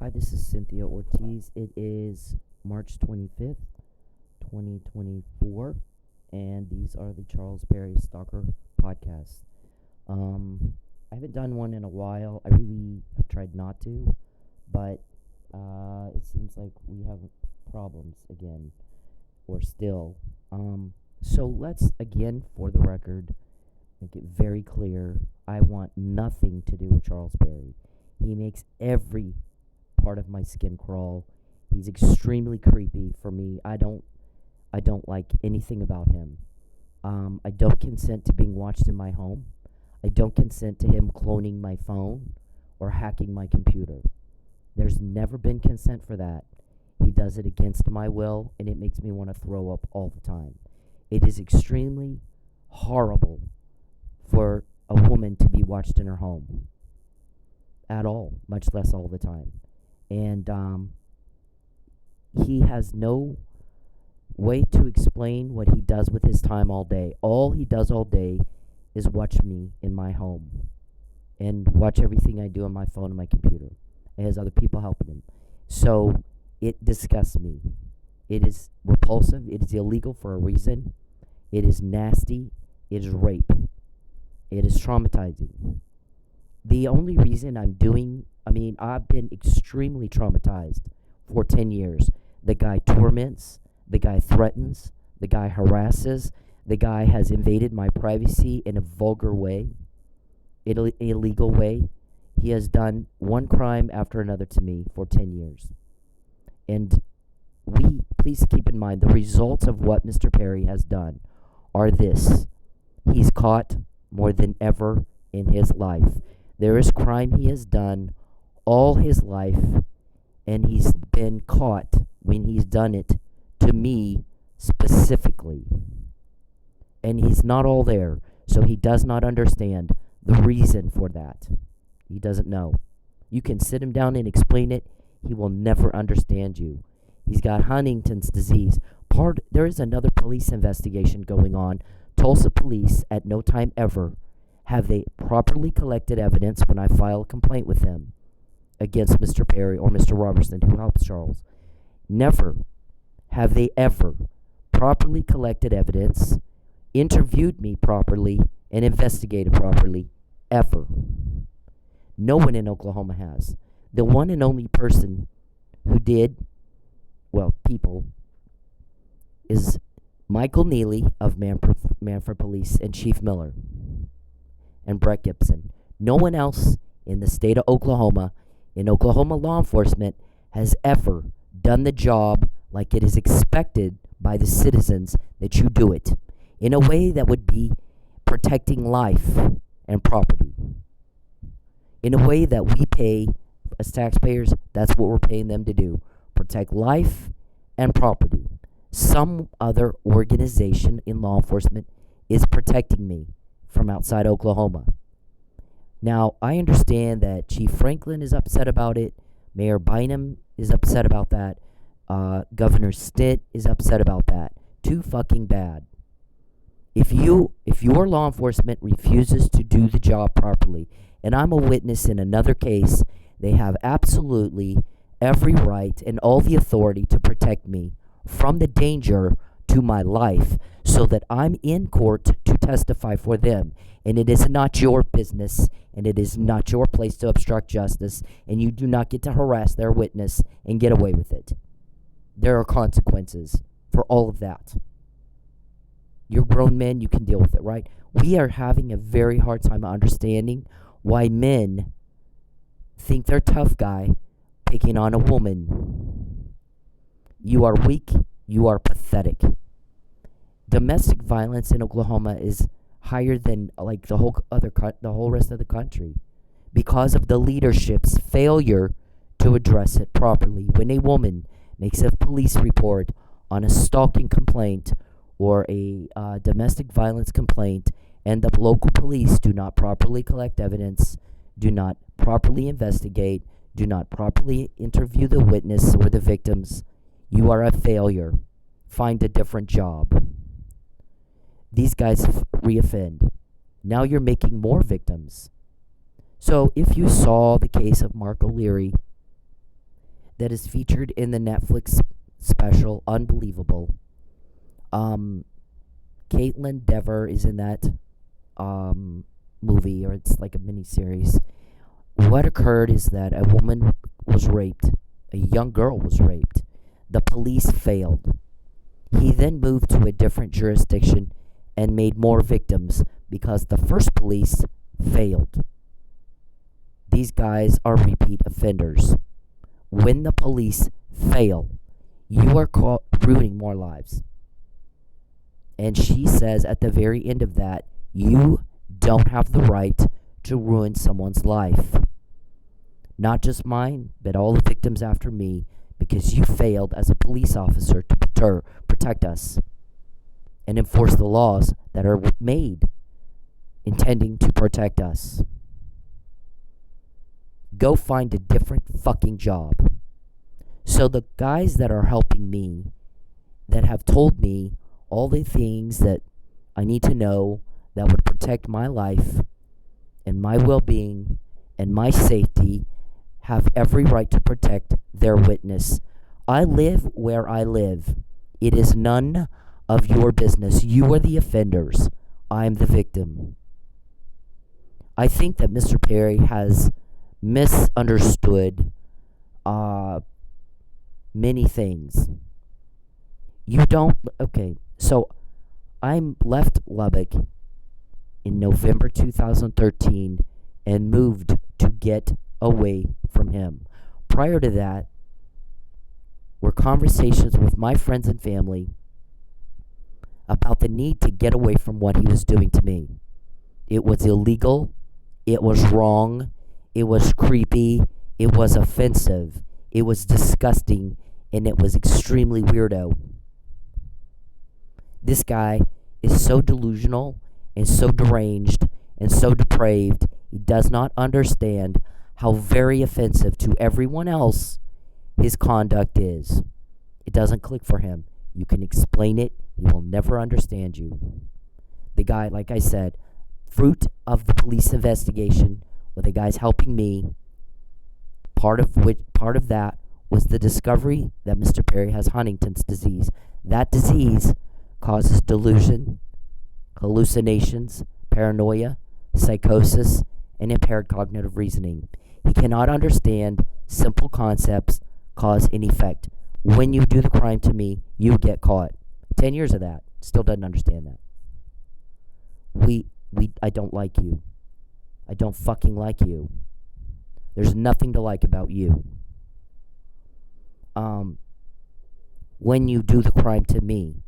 Hi, this is Cynthia Ortiz. It is March 25th, 2024, and these are the Charles Perry Stalker podcasts. I haven't done one in a while. I really have tried not to, but it seems like we have problems again, or still. So let's, again, for the record, make it very clear, I want nothing to do with Charles Perry. He makes every part of my skin crawl. He's extremely creepy for me. I don't like anything about him. I don't consent to being watched in my home. I don't consent to him cloning my phone or hacking my computer. There's never been consent for that. He does it against my will, and it makes me want to throw up all the time. It is extremely horrible for a woman to be watched in her home at all, much less all the time. And he has no way to explain what he does with his time all day. All he does all day is watch me in my home and watch everything I do on my phone and my computer. And has other people helping him. So it disgusts me. It is repulsive. It is illegal for a reason. It is nasty. It is rape. It is traumatizing. The only reason I've been extremely traumatized for 10 years. The guy torments, the guy threatens, the guy harasses, the guy has invaded my privacy in a vulgar way, illegal way. He has done one crime after another to me for 10 years. And please keep in mind, the results of what Mr. Perry has done are this. He's caught more than ever in his life. There is crime he has done all his life, and he's been caught when he's done it to me specifically. And he's not all there, so he does not understand the reason for that. He doesn't know. You can sit him down and explain it. He will never understand you. He's got Huntington's disease. There is another police investigation going on. Tulsa police, at no time ever, have they properly collected evidence when I file a complaint with them against Mr. Perry or Mr. Roberson, who helps Charles. Never have they ever properly collected evidence, interviewed me properly, and investigated properly, ever. No one in Oklahoma has. The one and only person who did, people, is Michael Neely of Manford Police and Chief Miller and Brett Gibson. No one else in the state of Oklahoma, in Oklahoma law enforcement, has ever done the job like it is expected by the citizens that you do it in a way that would be protecting life and property. In a way that we pay as taxpayers, that's what we're paying them to do. Protect life and property. Some other organization in law enforcement is protecting me from outside Oklahoma. Now, I understand that Chief Franklin is upset about it. Mayor Bynum is upset about that. Governor Stitt is upset about that. Too fucking bad. If your law enforcement refuses to do the job properly, and I'm a witness in another case, they have absolutely every right and all the authority to protect me from the danger to my life so that I'm in court to testify for them. And it is not your business, and it is not your place to obstruct justice, and you do not get to harass their witness and get away with it. There are consequences for all of that. You're grown men, you can deal with it, right? We are having a very hard time understanding why men think they're tough guy picking on a woman. You are weak. You are pathetic. Domestic violence in Oklahoma is higher than the whole rest of the country because of the leadership's failure to address it properly. When a woman makes a police report on a stalking complaint or a domestic violence complaint, and the local police do not properly collect evidence, do not properly investigate, do not properly interview the witness or the victims, you are a failure. Find a different job. These guys reoffend. Now you're making more victims. So if you saw the case of Mark O'Leary, that is featured in the Netflix special, Unbelievable. Caitlin Dever is in that movie, or it's like a miniseries. What occurred is that a woman was raped. A young girl was raped. The police failed. He then moved to a different jurisdiction and made more victims because the first police failed. These guys are repeat offenders. When the police fail, you are ruining more lives. And she says at the very end of that, you don't have the right to ruin someone's life. Not just mine, but all the victims after me, because you failed as a police officer to protect us and enforce the laws that are made intending to protect us. Go find a different fucking job. So the guys that are helping me, that have told me all the things that I need to know that would protect my life and my well-being and my safety, have every right to protect their witness. I live where I live. It is none of your business. You are the offenders. I'm the victim. I think that Mr. Perry has misunderstood many things. Okay, so I left Lubbock in November 2013 and moved to get away from him. Prior to that were conversations with my friends and family about the need to get away from what he was doing to me. It was illegal, it was wrong, it was creepy, it was offensive, it was disgusting, and it was extremely weirdo. This guy is so delusional and so deranged and so depraved, he does not understand how very offensive to everyone else his conduct is. It doesn't click for him. You can explain it, he will never understand you. The guy, like I said, fruit of the police investigation, with the guys helping me, part of that was the discovery that Mr. Perry has Huntington's disease. That disease causes delusion, hallucinations, paranoia, psychosis, and impaired cognitive reasoning. He cannot understand simple concepts, cause and effect. When you do the crime to me, you get caught. 10 years of that. Still doesn't understand that. I don't like you. I don't fucking like you. There's nothing to like about you. When you do the crime to me,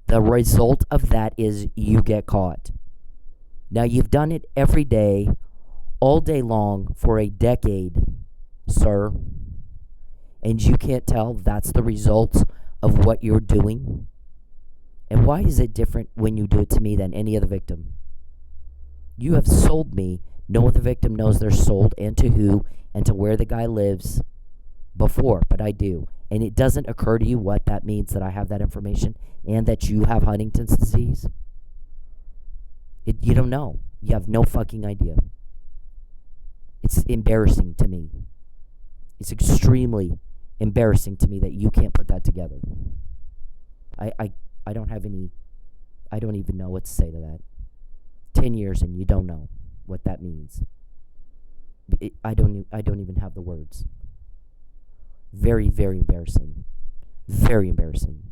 the result of that is you get caught. Now, you've done it every day, all day long, for a decade, sir. And you can't tell that's the result of what you're doing? And why is it different when you do it to me than any other victim? You have sold me. No other victim knows they're sold, and to who, and to where the guy lives before, but I do. And it doesn't occur to you what that means, that I have that information and that you have Huntington's disease? You don't know. You have no fucking idea. It's embarrassing to me. It's extremely embarrassing to me that you can't put that together. I don't have any, I don't even know what to say to that. 10 years and you don't know what that means. I don't even have the words. Very, very embarrassing. Very embarrassing.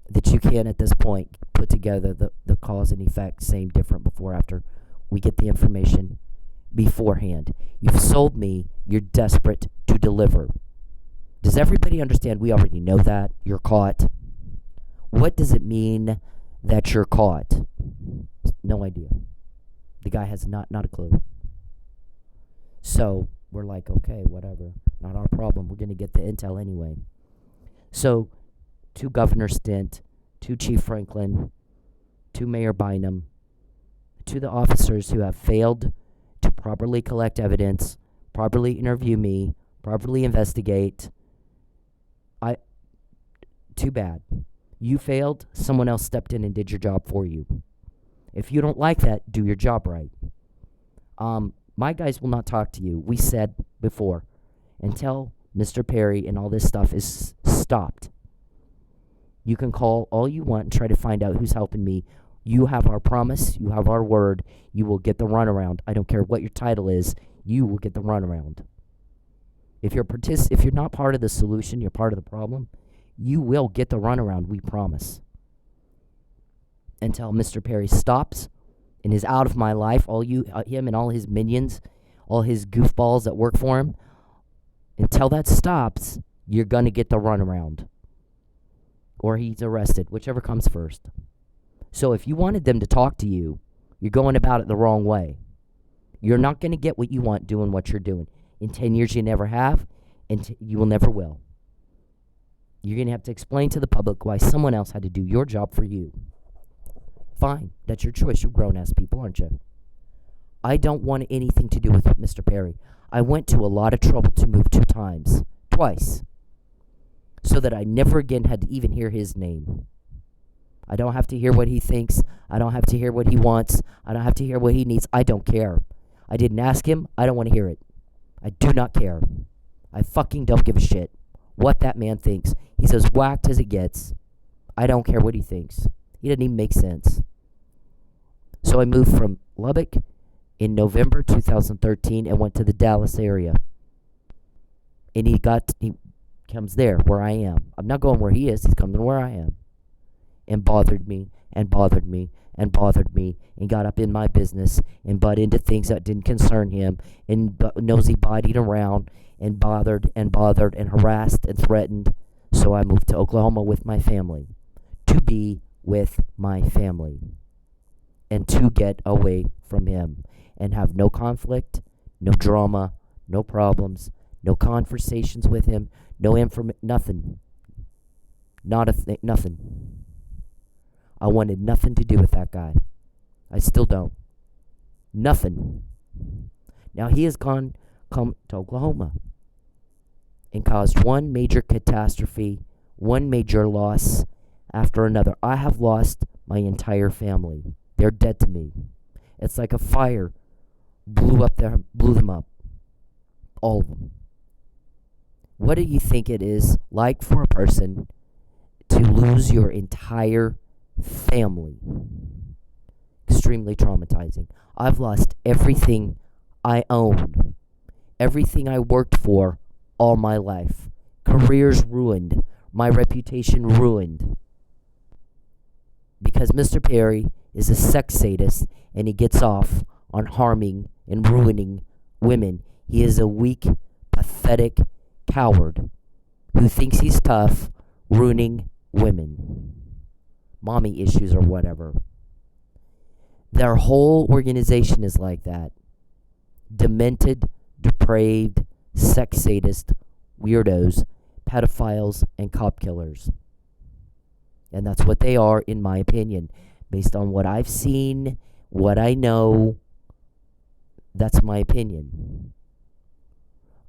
That you can, at this point, put together the cause and effect, same, different, before, after. We get the information beforehand. You've sold me. You're desperate to deliver. Does everybody understand? We already know that. You're caught. What does it mean that you're caught? No idea. The guy has not a clue. So we're like, okay, whatever. Not our problem. We're going to get the intel anyway. So to Governor Stint, to Chief Franklin, to Mayor Bynum, to the officers who have failed to properly collect evidence, properly interview me, properly investigate, too bad. You failed, someone else stepped in and did your job for you. If you don't like that, do your job right. My guys will not talk to you. We said before, until Mr. Perry and all this stuff is stopped. You can call all you want and try to find out who's helping me. You have our promise. You have our word. You will get the runaround. I don't care what your title is. You will get the runaround. If you're not part of the solution, you're part of the problem. You will get the runaround. We promise. Until Mr. Perry stops and is out of my life, him and all his minions, all his goofballs that work for him. Until that stops, you're gonna get the runaround. Or he's arrested, whichever comes first. So if you wanted them to talk to you, you're going about it the wrong way. You're not going to get what you want doing what you're doing. In 10 years, you never have, and you will never will. You're going to have to explain to the public why someone else had to do your job for you. Fine, that's your choice. You're grown-ass people, aren't you? I don't want anything to do with Mr. Perry. I went to a lot of trouble to move twice, so that I never again had to even hear his name. I don't have to hear what he thinks. I don't have to hear what he wants. I don't have to hear what he needs. I don't care. I didn't ask him. I don't want to hear it. I do not care. I fucking don't give a shit what that man thinks. He's as whacked as it gets. I don't care what he thinks. He doesn't even make sense. So I moved from Lubbock in November 2013 and went to the Dallas area. And he comes there where I am. I'm not going where he is. He's coming where I am. And bothered me and bothered me and bothered me and got up in my business and butt into things that didn't concern him and nosy-bodied around and bothered and harassed and threatened. So I moved to Oklahoma with my family, to be with my family and to get away from him and have no conflict, no drama, no problems, no conversations with him, nothing. Nothing. I wanted nothing to do with that guy. I still don't. Nothing. Now he has come to Oklahoma and caused one major catastrophe, one major loss after another. I have lost my entire family. They're dead to me. It's like a fire blew them up. All of them. What do you think it is like for a person to lose your entire family? Extremely traumatizing. I've lost everything I own, everything I worked for all my life. Careers ruined, my reputation ruined. Because Mr. Perry is a sex sadist and he gets off on harming and ruining women. He is a weak, pathetic coward who thinks he's tough, ruining women. Mommy issues or whatever. Their whole organization is like that. Demented, depraved, sex sadist, weirdos, pedophiles, and cop killers. And that's what they are, in my opinion. Based on what I've seen, what I know, that's my opinion.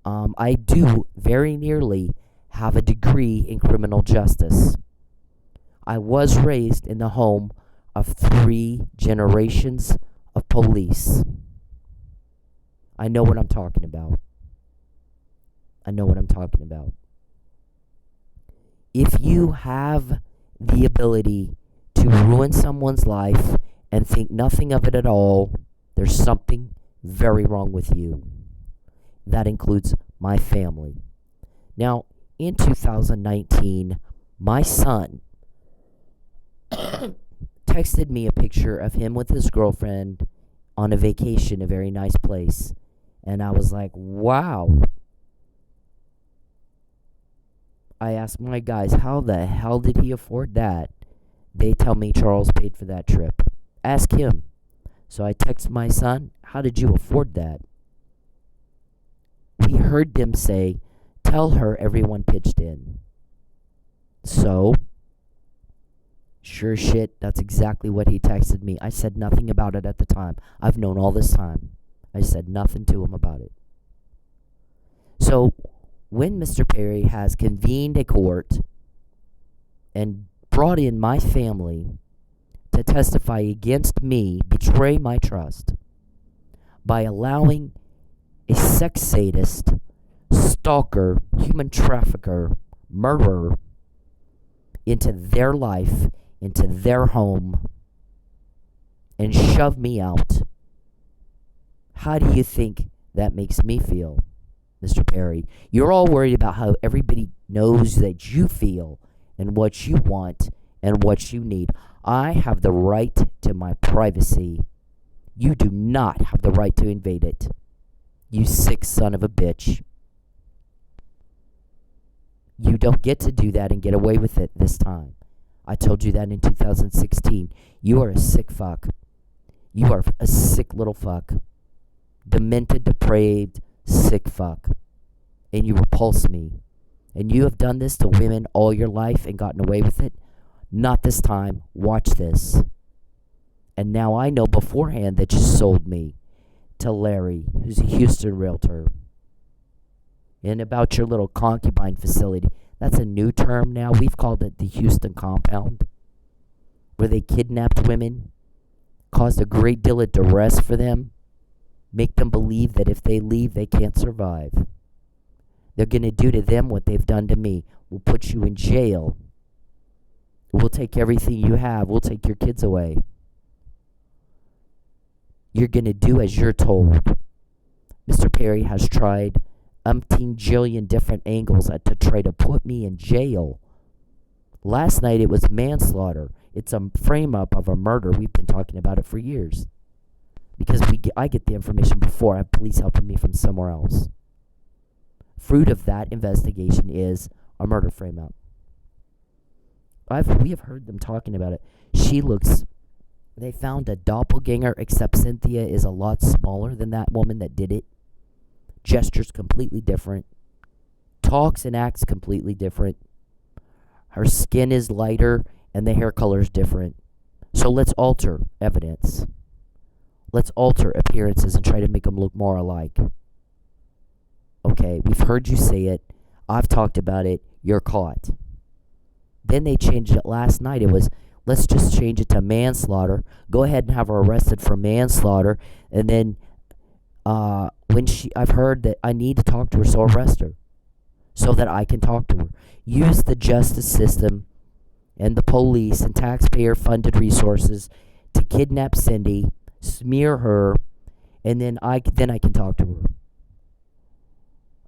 I do very nearly have a degree in criminal justice. I was raised in the home of 3 generations of police. I know what I'm talking about. If you have the ability to ruin someone's life and think nothing of it at all, there's something very wrong with you. That includes my family. Now, in 2019, my son texted me a picture of him with his girlfriend on a vacation, a very nice place. And I was like, wow. I asked my guys, how the hell did he afford that? They tell me Charles paid for that trip. Ask him. So I text my son, how did you afford that? We heard them say, tell her everyone pitched in. So, sure shit, that's exactly what he texted me. I said nothing about it at the time. I've known all this time. I said nothing to him about it. So, when Mr. Perry has convened a court and brought in my family to testify against me, betray my trust, by allowing a sex sadist, stalker, human trafficker, murderer into their life, into their home, and shove me out. How do you think that makes me feel, Mr. Perry? You're all worried about how everybody knows that you feel and what you want and what you need. I have the right to my privacy. You do not have the right to invade it. You sick son of a bitch. You don't get to do that and get away with it this time. I told you that in 2016. You are a sick fuck. You are a sick little fuck. Demented, depraved, sick fuck. And you repulse me. And you have done this to women all your life and gotten away with it. Not this time. Watch this. And now I know beforehand that you sold me to Larry, who's a Houston realtor. And about your little concubine facility. That's a new term now. We've called it the Houston compound, where they kidnapped women, caused a great deal of duress for them, make them believe that if they leave, they can't survive. They're going to do to them what they've done to me. We'll put you in jail. We'll take everything you have. We'll take your kids away. You're going to do as you're told. Mr. Perry has tried umpteen jillion different angles to try to put me in jail. Last night it was manslaughter. It's a frame-up of a murder. We've been talking about it for years. Because I get the information before I have police helping me from somewhere else. Fruit of that investigation is a murder frame-up. We have heard them talking about it. They found a doppelganger, except Cynthia is a lot smaller than that woman that did it. Gestures completely different. Talks and acts completely different. Her skin is lighter and the hair color is different. So let's alter evidence. Let's alter appearances and try to make them look more alike. Okay, we've heard you say it. I've talked about it. You're caught. Then they changed it last night. It was, let's just change it to manslaughter. Go ahead and have her arrested for manslaughter. And then I've heard that I need to talk to her, so arrest her. So that I can talk to her. Use the justice system and the police and taxpayer-funded resources to kidnap Cindy, smear her, and then I can talk to her.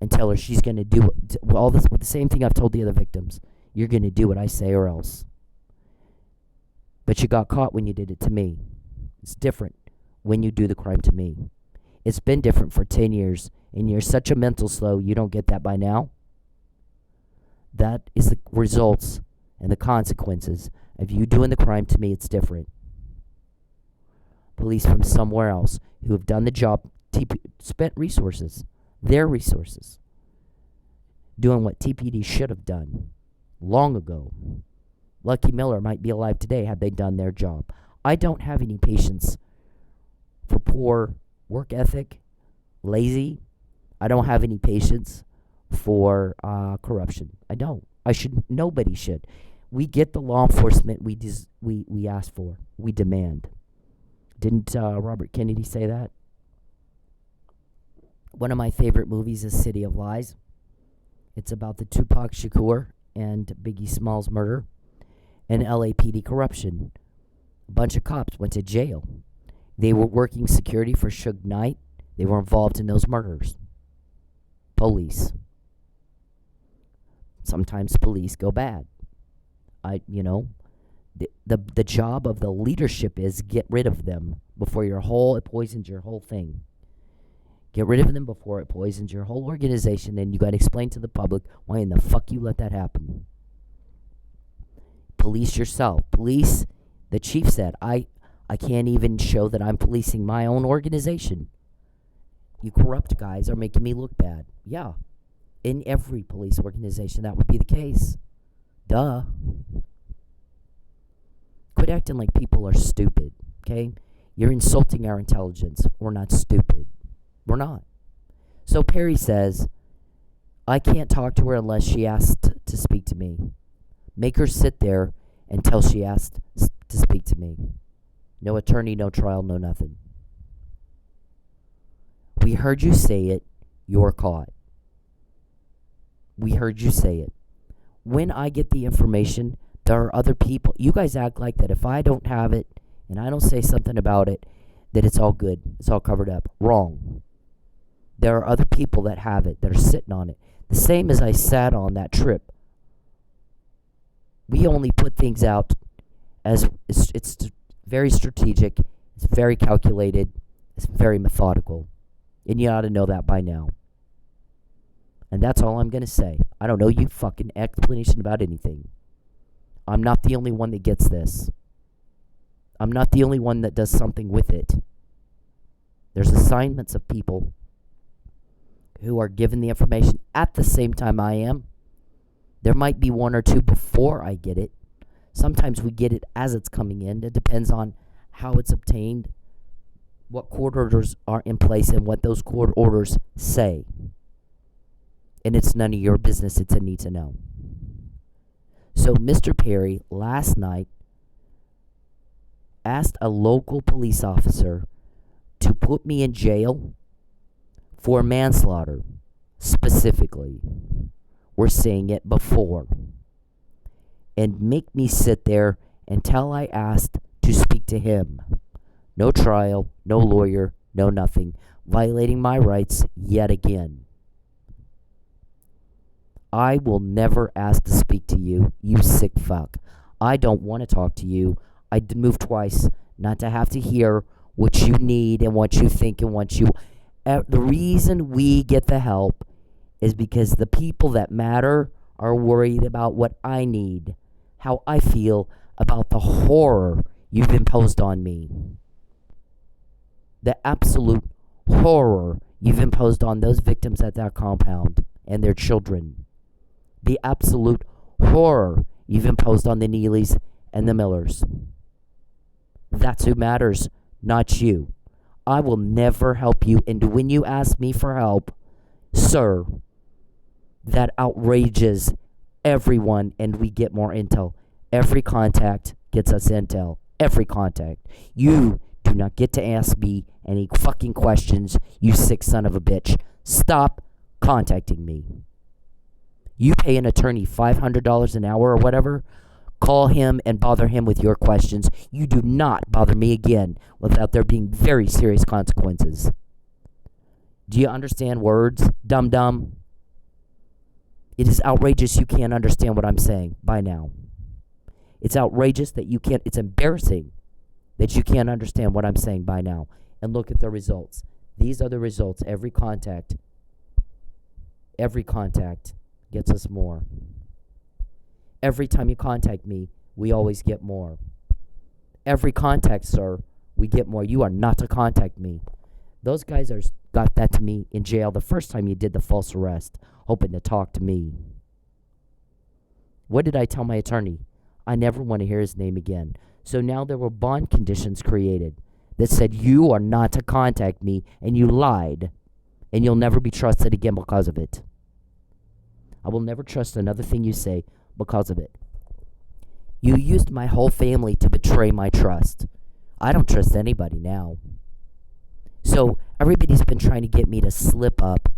And tell her she's going to do all this, the same thing I've told the other victims. You're going to do what I say or else. But you got caught when you did it to me. It's different when you do the crime to me. It's been different for 10 years, and you're such a mental slow, you don't get that by now. That is the results and the consequences of you doing the crime to me. It's different. Police from somewhere else who have done the job, spent resources, their resources, doing what TPD should have done long ago. Lucky Miller might be alive today had they done their job. I don't have any patience for poor work ethic, lazy. I don't have any patience for corruption. I don't. Nobody should. We get the law enforcement we ask for. We demand. Didn't Robert Kennedy say that? One of my favorite movies is City of Lies. It's about the Tupac Shakur and Biggie Smalls murder and LAPD corruption. A bunch of cops went to jail. They were working security for Suge Knight. They were involved in those murders. Police. Sometimes police go bad. The job of the leadership is get rid of them before it poisons your whole thing. Get rid of them before it poisons your whole organization, and you got to explain to the public why in the fuck you let that happen. Police yourself. Police, the chief said, I can't even show that I'm policing my own organization. You corrupt guys are making me look bad. Yeah. In every police organization, that would be the case. Duh. Quit acting like people are stupid, okay? You're insulting our intelligence. We're not stupid. We're not. So Perry says, I can't talk to her unless she asks to speak to me. Make her sit there until she asks to speak to me. No attorney, no trial, no nothing. We heard you say it. You're caught. We heard you say it. When I get the information, there are other people. You guys act like that if I don't have it and I don't say something about it, that it's all good. It's all covered up. Wrong. There are other people that have it, that are sitting on it. The same as I sat on that trip. We only put things out as it's very strategic, it's very calculated, it's very methodical. And you ought to know that by now. And that's all I'm going to say. I don't know you fucking explanation about anything. I'm not the only one that gets this. I'm not the only one that does something with it. There's assignments of people who are given the information at the same time I am. There might be one or two before I get it. Sometimes we get it as it's coming in. It depends on how it's obtained, what court orders are in place, and what those court orders say. And it's none of your business. It's a need to know. So Mr. Perry last night asked a local police officer to put me in jail for manslaughter, specifically. We're saying it before. And make me sit there until I asked to speak to him. No trial, no lawyer, no nothing. Violating my rights yet again. I will never ask to speak to you, you sick fuck. I don't want to talk to you. I did move twice, not to have to hear what you need and what you think and what you... The reason we get the help is because the people that matter are worried about what I need, how I feel about the horror you've imposed on me. The absolute horror you've imposed on those victims at that compound and their children. The absolute horror you've imposed on the Neelys and the Millers. That's who matters, not you. I will never help you, and when you ask me for help, sir, that outrages everyone, and we get more intel. Every contact gets us intel. Every contact. You do not get to ask me any fucking questions, you sick son of a bitch. Stop contacting me. You pay an attorney $500 an hour or whatever. Call him and bother him with your questions. You do not bother me again without there being very serious consequences. Do you understand words, dum-dum? It is outrageous you can't understand what I'm saying by now. It's outrageous that you can't, it's embarrassing that you can't understand what I'm saying by now. And look at the results. These are the results. Every contact gets us more. Every time you contact me, we always get more. Every contact, sir, we get more. You are not to contact me. Those guys got that to me in jail the first time you did the false arrest, hoping to talk to me. What did I tell my attorney? I never want to hear his name again. So now there were bond conditions created that said you are not to contact me, and you lied, and you'll never be trusted again because of it. I will never trust another thing you say because of it. You used my whole family to betray my trust. I don't trust anybody now. So everybody's been trying to get me to slip up,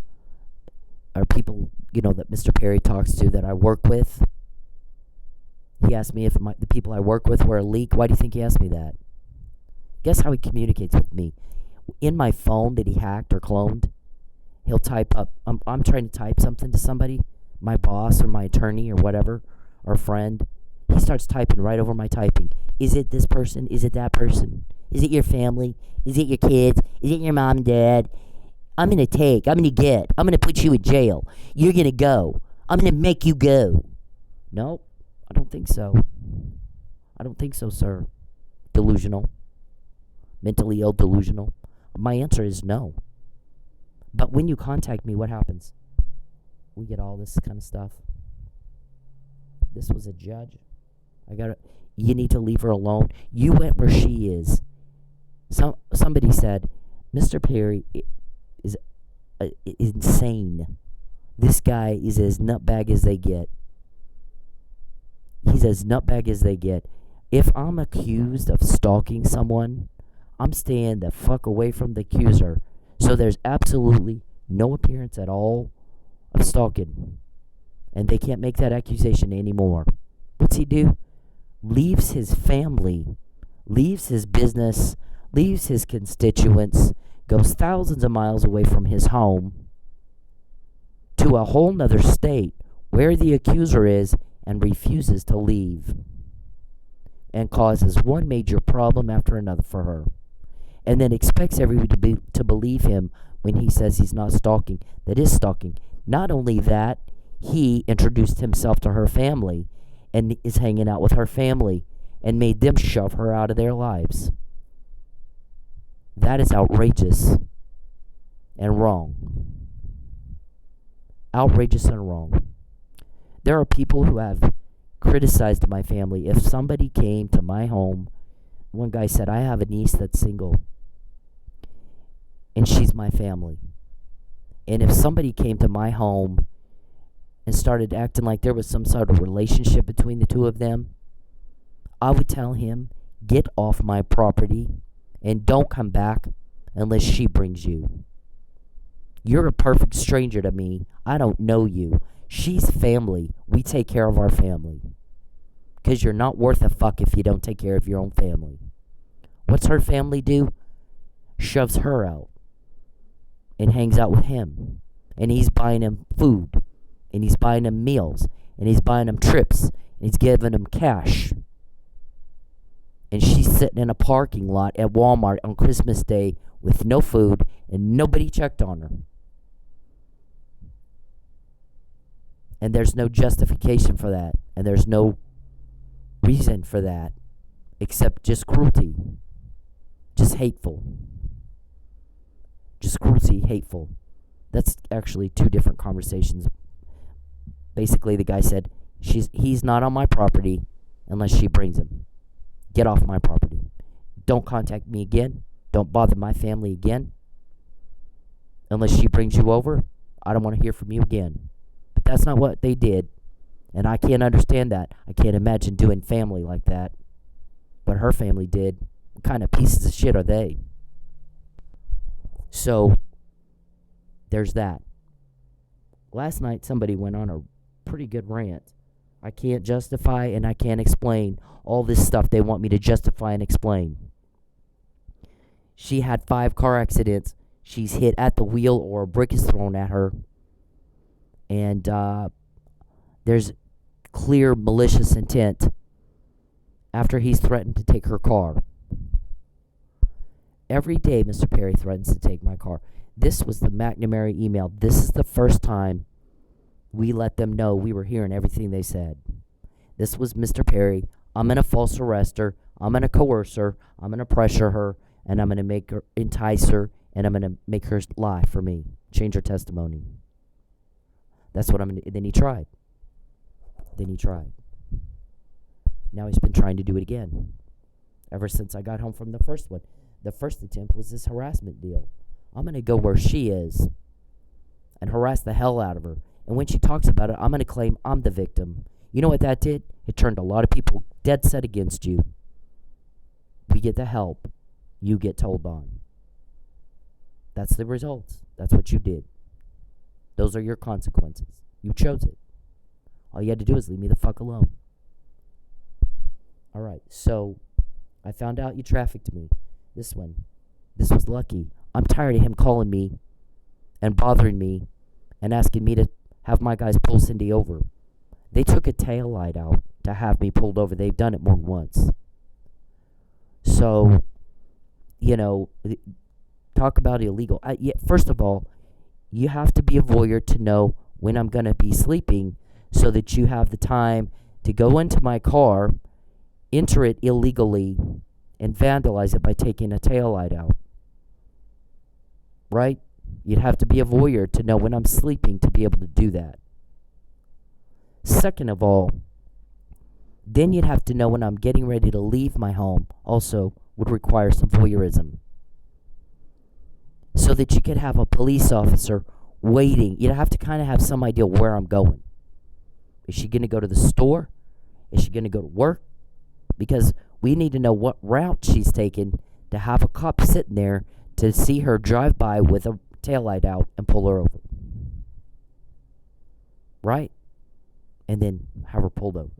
or people, that Mr. Perry talks to that I work with. He asked me if the people I work with were a leak. Why do you think he asked me that? Guess how he communicates with me? In my phone that he hacked or cloned, he'll type up, I'm trying to type something to somebody, my boss or my attorney or whatever, or friend. He starts typing right over my typing. Is it this person? Is it that person? Is it your family? Is it your kids? Is it your mom and dad? I'm going to put you in jail. You're going to go. I'm going to make you go. No, I don't think so. I don't think so, sir. Delusional. Mentally ill, delusional. My answer is no. But when you contact me, what happens? We get all this kind of stuff. This was a judge. You need to leave her alone. You went where she is. Somebody said, Mr. Perry is insane. This guy is as nutbag as they get. He's as nutbag as they get. If I'm accused of stalking someone, I'm staying the fuck away from the accuser. So there's absolutely no appearance at all of stalking. And they can't make that accusation anymore. What's he do? Leaves his family, leaves his business, leaves his constituents, goes thousands of miles away from his home to a whole nother state where the accuser is and refuses to leave, and causes one major problem after another for her, and then expects everybody to believe him when he says he's not stalking. That is stalking. Not only that, he introduced himself to her family and is hanging out with her family and made them shove her out of their lives. That is outrageous and wrong. Outrageous and wrong. There are people who have criticized my family. If somebody came to my home, one guy said, I have a niece that's single, and she's my family. And if somebody came to my home and started acting like there was some sort of relationship between the two of them, I would tell him, get off my property and don't come back unless she brings you. You're a perfect stranger to me. I don't know you. She's family. We take care of our family. Because you're not worth a fuck if you don't take care of your own family. What's her family do? Shoves her out and hangs out with him. And he's buying him food. And he's buying him meals. And he's buying him trips. And he's giving him cash. And she's sitting in a parking lot at Walmart on Christmas Day with no food, and nobody checked on her. And there's no justification for that. And there's no reason for that except just cruelty. Just hateful. Just cruelty, hateful. That's actually two different conversations. Basically, the guy said, he's not on my property unless she brings him. Get off my property. Don't contact me again. Don't bother my family again. Unless she brings you over, I don't want to hear from you again. But that's not what they did. And I can't understand that. I can't imagine doing family like that. But her family did. What kind of pieces of shit are they? So, there's that. Last night, somebody went on a pretty good rant. I can't justify and I can't explain all this stuff they want me to justify and explain. She had 5 car accidents. She's hit at the wheel or a brick is thrown at her. And there's clear malicious intent after he's threatened to take her car. Every day, Mr. Perry threatens to take my car. This was the McNamara email. This is the first time we let them know we were hearing everything they said. This was Mr. Perry. I'm going to false arrest her. I'm going to coerce her. I'm going to pressure her. And I'm going to make her, entice her. And I'm going to make her lie for me. Change her testimony. That's what I'm going to. Then he tried. Now he's been trying to do it again. Ever since I got home from the first one. The first attempt was this harassment deal. I'm going to go where she is and harass the hell out of her. And when she talks about it, I'm going to claim I'm the victim. You know what that did? It turned a lot of people dead set against you. We get the help. You get told on. That's the results. That's what you did. Those are your consequences. You chose it. All you had to do is leave me the fuck alone. All right, so I found out you trafficked me. This was lucky. I'm tired of him calling me and bothering me and asking me to have my guys pull Cindy over. They took a tail light out to have me pulled over. They've done it more than once. So, talk about illegal. First of all, you have to be a voyeur to know when I'm going to be sleeping so that you have the time to go into my car, enter it illegally, and vandalize it by taking a taillight out. Right? You'd have to be a voyeur to know when I'm sleeping to be able to do that. Second of all, then you'd have to know when I'm getting ready to leave my home. Also would require some voyeurism. So that you could have a police officer waiting. You'd have to kind of have some idea where I'm going. Is she going to go to the store? Is she going to go to work? Because we need to know what route she's taking to have a cop sitting there to see her drive by with a taillight out and pull her over. Right? and then have her pulled over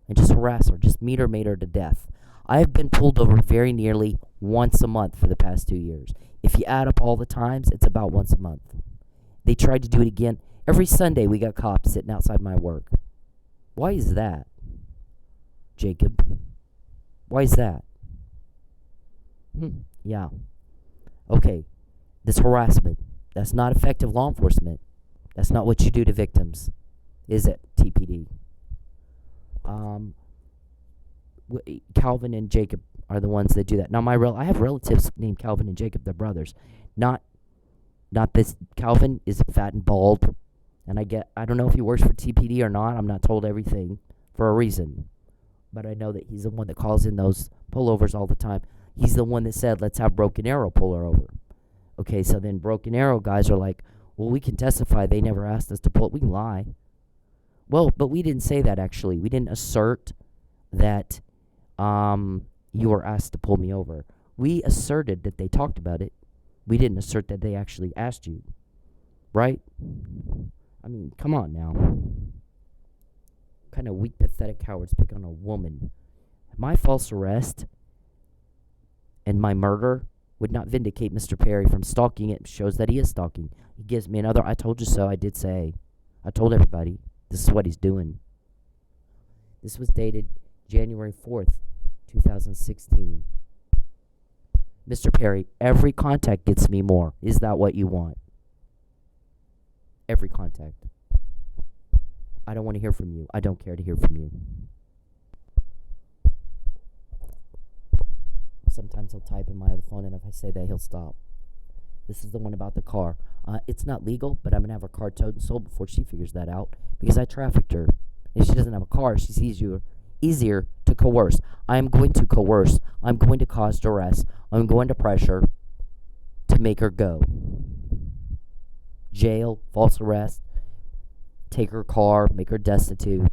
and just harass her, just meet her to death. I have been pulled over very nearly once a month for the past 2 years. If you add up all the times, it's about once a month. They tried to do it again. Every Sunday we got cops sitting outside my work. Why is that, Jacob? Why is that? Yeah. Okay. This harassment, that's not effective law enforcement. That's not what you do to victims, is it, TPD? Calvin and Jacob are the ones that do that. Now, I have relatives named Calvin and Jacob. They're brothers. Not this. Calvin is fat and bald, and I don't know if he works for TPD or not. I'm not told everything for a reason, but I know that he's the one that calls in those pullovers all the time. He's the one that said, "Let's have Broken Arrow pull her over." Okay, so then Broken Arrow guys are like, "Well, we can testify they never asked us to pull it. We can lie." Well, but we didn't say that, actually. We didn't assert that you were asked to pull me over. We asserted that they talked about it. We didn't assert that they actually asked you. Right? I mean, come on now. What kind of weak, pathetic cowards pick on a woman? My false arrest and my murder would not vindicate Mr. Perry from stalking. It shows that he is stalking. He gives me another "I told you so." I did say. I told everybody. This is what he's doing. This was dated January 4th, 2016. Mr. Perry, every contact gets me more. Is that what you want? Every contact. I don't want to hear from you. I don't care to hear from you. Sometimes he'll type in my other phone, and if I say that, he'll stop. This is the one about the car. It's not legal, but I'm going to have her car towed and sold before she figures that out, because I trafficked her. If she doesn't have a car, she's easier to coerce. I'm going to coerce. I'm going to cause duress. I'm going to pressure to make her go. Jail, false arrest, take her car, make her destitute,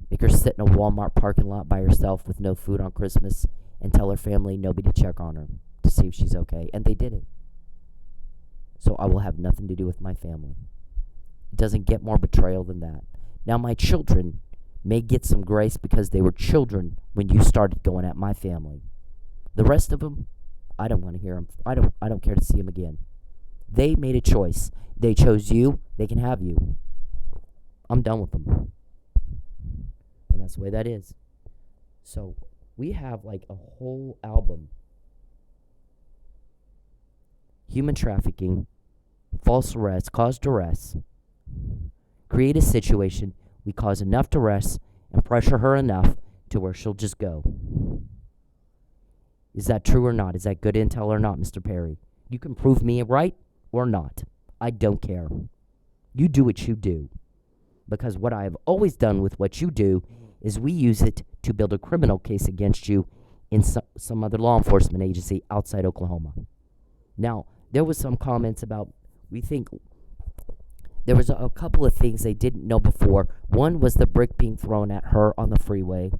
make her sit in a Walmart parking lot by herself with no food on Christmas, and tell her family nobody to check on her to see if she's okay. And they did it. So I will have nothing to do with my family. It doesn't get more betrayal than that. Now, my children may get some grace because they were children when you started going at my family. The rest of them, I don't want to hear them. I don't care to see them again. They made a choice. They chose you. They can have you. I'm done with them. And that's the way that is. So we have like a whole album. Human trafficking, false arrest, cause duress, create a situation, we cause enough duress and pressure her enough to where she'll just go. Is that true or not? Is that good intel or not, Mr. Perry? You can prove me right or not. I don't care. You do what you do. Because what I have always done with what you do is we use it to build a criminal case against you in some other law enforcement agency outside Oklahoma. Now, there was some comments about, we think, there was a couple of things they didn't know before. One was the brick being thrown at her on the freeway.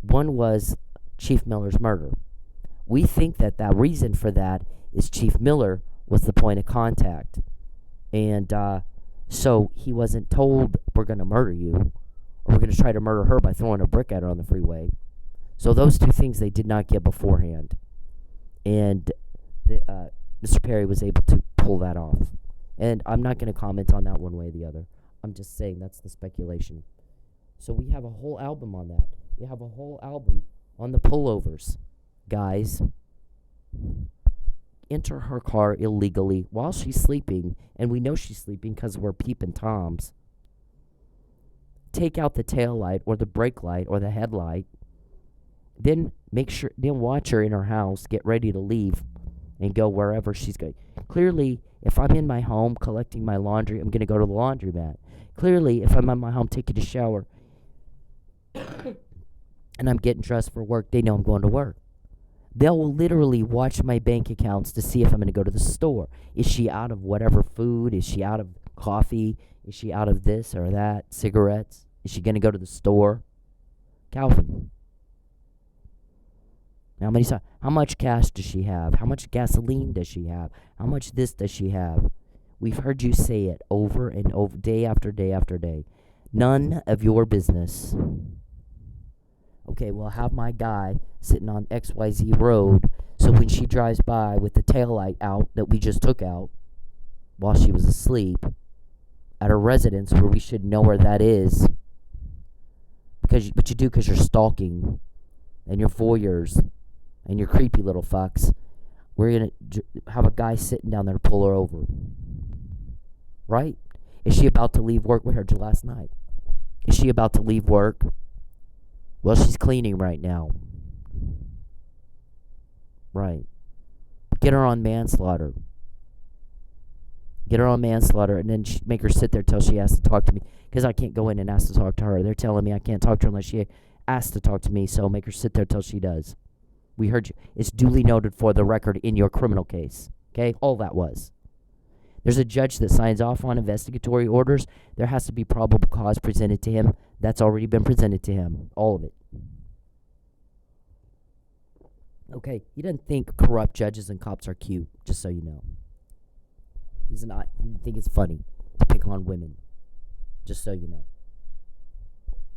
One was Chief Miller's murder. We think that the reason for that is Chief Miller was the point of contact. And so he wasn't told, we're going to murder you, or we're going to try to murder her by throwing a brick at her on the freeway. So those two things they did not get beforehand. And Mr. Perry was able to pull that off. And I'm not going to comment on that one way or the other. I'm just saying that's the speculation. So we have a whole album on that. We have a whole album on the pullovers. Guys, enter her car illegally while she's sleeping, and we know she's sleeping because we're peeping toms. Take out the tail light or the brake light or the headlight. Then watch her in her house, get ready to leave, and go wherever she's going. Clearly, if I'm in my home collecting my laundry, I'm going to go to the laundromat. Clearly, if I'm in my home taking a shower and I'm getting dressed for work, they know I'm going to work. They'll literally watch my bank accounts to see if I'm going to go to the store. Is she out of whatever food? Is she out of coffee? Is she out of this or that? Cigarettes? Is she going to go to the store? Calvin. How much cash does she have? How much gasoline does she have? How much this does she have? We've heard you say it over and over, day after day after day. None of your business. Okay, well, have my guy sitting on XYZ road, so when she drives by with the taillight out that we just took out while she was asleep at her residence, where we should know where that is, but you do because you're stalking and you're voyeurs and you're creepy little fucks. We're going to have a guy sitting down there to pull her over. Right? Is she about to leave work? We heard you last night. Is she about to leave work? Well, she's cleaning right now. Right. Get her on manslaughter. Get her on manslaughter, and then make her sit there till she has to talk to me. Because I can't go in and ask to talk to her. They're telling me I can't talk to her unless she asks to talk to me, so make her sit there till she does. We heard you. It's duly noted for the record in your criminal case. Okay? All that was. There's a judge that signs off on investigatory orders. There has to be probable cause presented to him. That's already been presented to him. All of it. Okay, he doesn't think corrupt judges and cops are cute, just so you know. He's not. He think it's funny to pick on women, just so you know.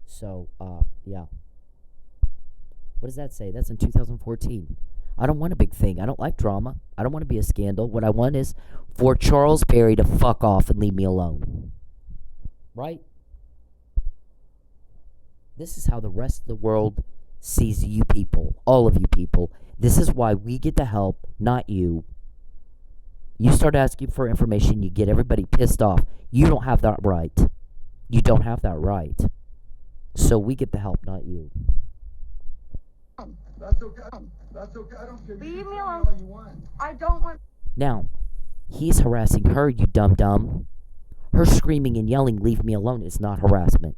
So, yeah. What does that say? That's in 2014. I don't want a big thing. I don't like drama. I don't want to be a scandal. What I want is for Charles Perry to fuck off and leave me alone. Right? This is how the rest of the world sees you people. All of you people. This is why we get the help, not you. You start asking for information, you get everybody pissed off. You don't have that right. You don't have that right. So we get the help, not you. That's okay. That's okay. I don't care. Leave me alone. All you want. I don't want. Now, he's harassing her, you dum-dum. Her screaming and yelling, leave me alone, is not harassment.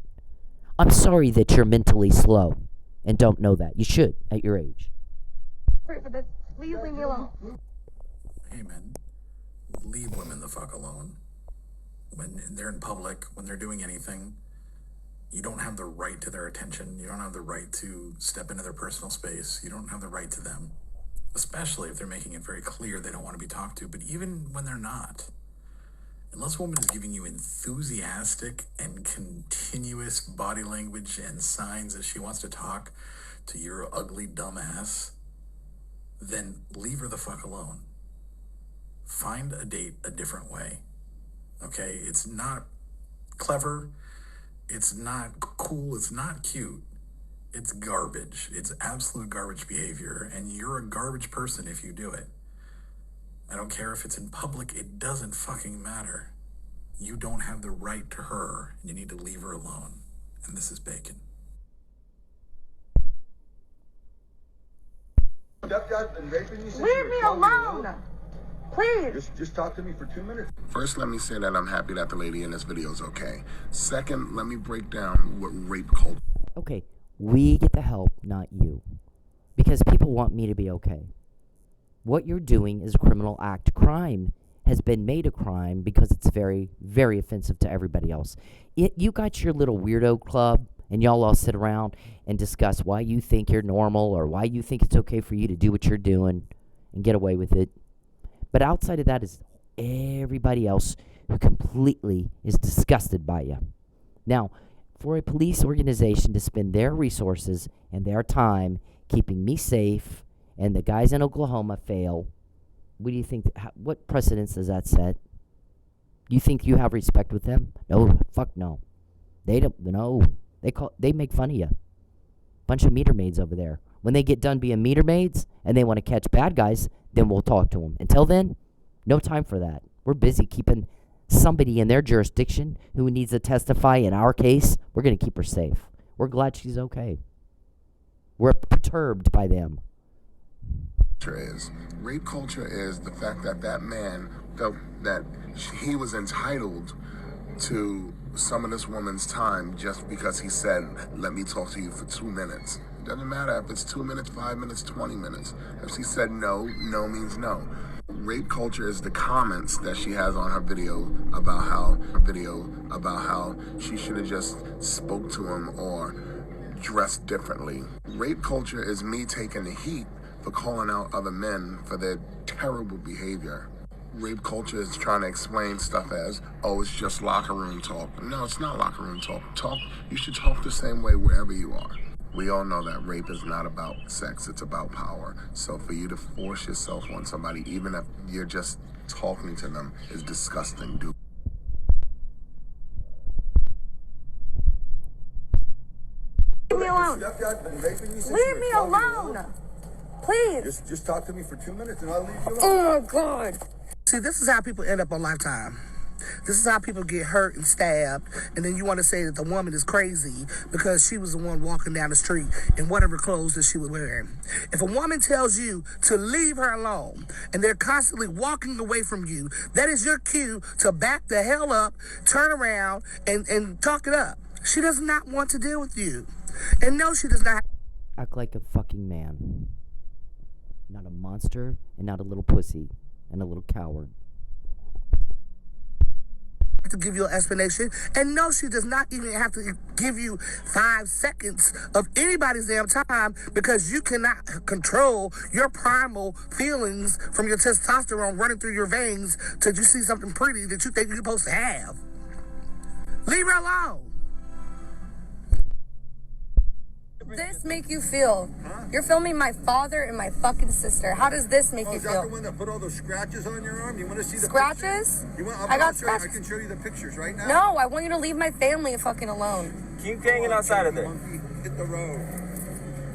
I'm sorry that you're mentally slow and don't know that. You should, at your age. Pray for this. Please leave me alone. Hey, man. Leave women the fuck alone. When they're in public, when they're doing anything, you don't have the right to their attention. You don't have the right to step into their personal space. You don't have the right to them, especially if they're making it very clear they don't want to be talked to. But even when they're not, unless a woman is giving you enthusiastic and continuous body language and signs that she wants to talk to your ugly dumb ass, then leave her the fuck alone. Find a date a different way. Okay? It's not clever. It's not cool. It's not cute. It's garbage. It's absolute garbage behavior. And you're a garbage person if you do it. I don't care if it's in public. It doesn't fucking matter. You don't have the right to her. And you need to leave her alone. And this is Bacon. Leave me alone. Please. Just talk to me for 2 minutes. First, let me say that I'm happy that the lady in this video is okay. Second, let me break down what rape culture. Okay, we get the help, not you. Because people want me to be okay. What you're doing is a criminal act. Crime has been made a crime because it's very, very offensive to everybody else. You got your little weirdo club, and y'all all sit around and discuss why you think you're normal or why you think it's okay for you to do what you're doing and get away with it. But outside of that is everybody else who completely is disgusted by you. Now, for a police organization to spend their resources and their time keeping me safe and the guys in Oklahoma fail, what do you think? What precedence does that set? You think you have respect with them? No, fuck no. They don't. No, they make fun of you. Bunch of meter maids over there. When they get done being meter maids and they want to catch bad guys, then we'll talk to them. Until then, no time for that. We're busy keeping somebody in their jurisdiction who needs to testify in our case. We're going to keep her safe. We're glad she's okay. We're perturbed by them. Rape culture is the fact that that man felt that he was entitled to some of this woman's time just because he said, let me talk to you for 2 minutes. It doesn't matter if it's 2 minutes, 5 minutes, 20 minutes. If she said no, no means no. Rape culture is the comments that she has on her video about how she should have just spoke to him or dressed differently. Rape culture is me taking the heat for calling out other men for their terrible behavior. rape culture is trying to explain stuff as, oh, it's just locker room talk. No, it's not locker room talk. You should talk the same way wherever you are. We all know that rape is not about sex, it's about power. So for you to force yourself on somebody, even if you're just talking to them, is disgusting, dude. Leave me alone. Stepdad been raping you since you Leave were me 12 years alone. old? Please. Just talk to me for 2 minutes and I'll leave you alone. Oh my God. See, this is how people end up on Lifetime. This is how people get hurt and stabbed, and then you want to say that the woman is crazy because she was the one walking down the street in whatever clothes that she was wearing. If a woman tells you to leave her alone and they're constantly walking away from you, that is your cue to back the hell up, turn around, and talk it up. She does not want to deal with you. And no, she does not. Act like a fucking man. Not a monster and not a little pussy and a little coward. To give you an explanation, and no, she does not even have to give you 5 seconds of anybody's damn time, because you cannot control your primal feelings from your testosterone running through your veins till you see something pretty that you think you're supposed to have. Leave her alone. This make you feel? You're filming my father and my fucking sister. How does this make Oh, you is that the feel? one that put all those scratches on your arm? You want to see the Scratches? pictures? I got I scratches. can show you the pictures right now. No, I want you to leave my family fucking alone. Keep hanging outside of there. Monkey, hit the road.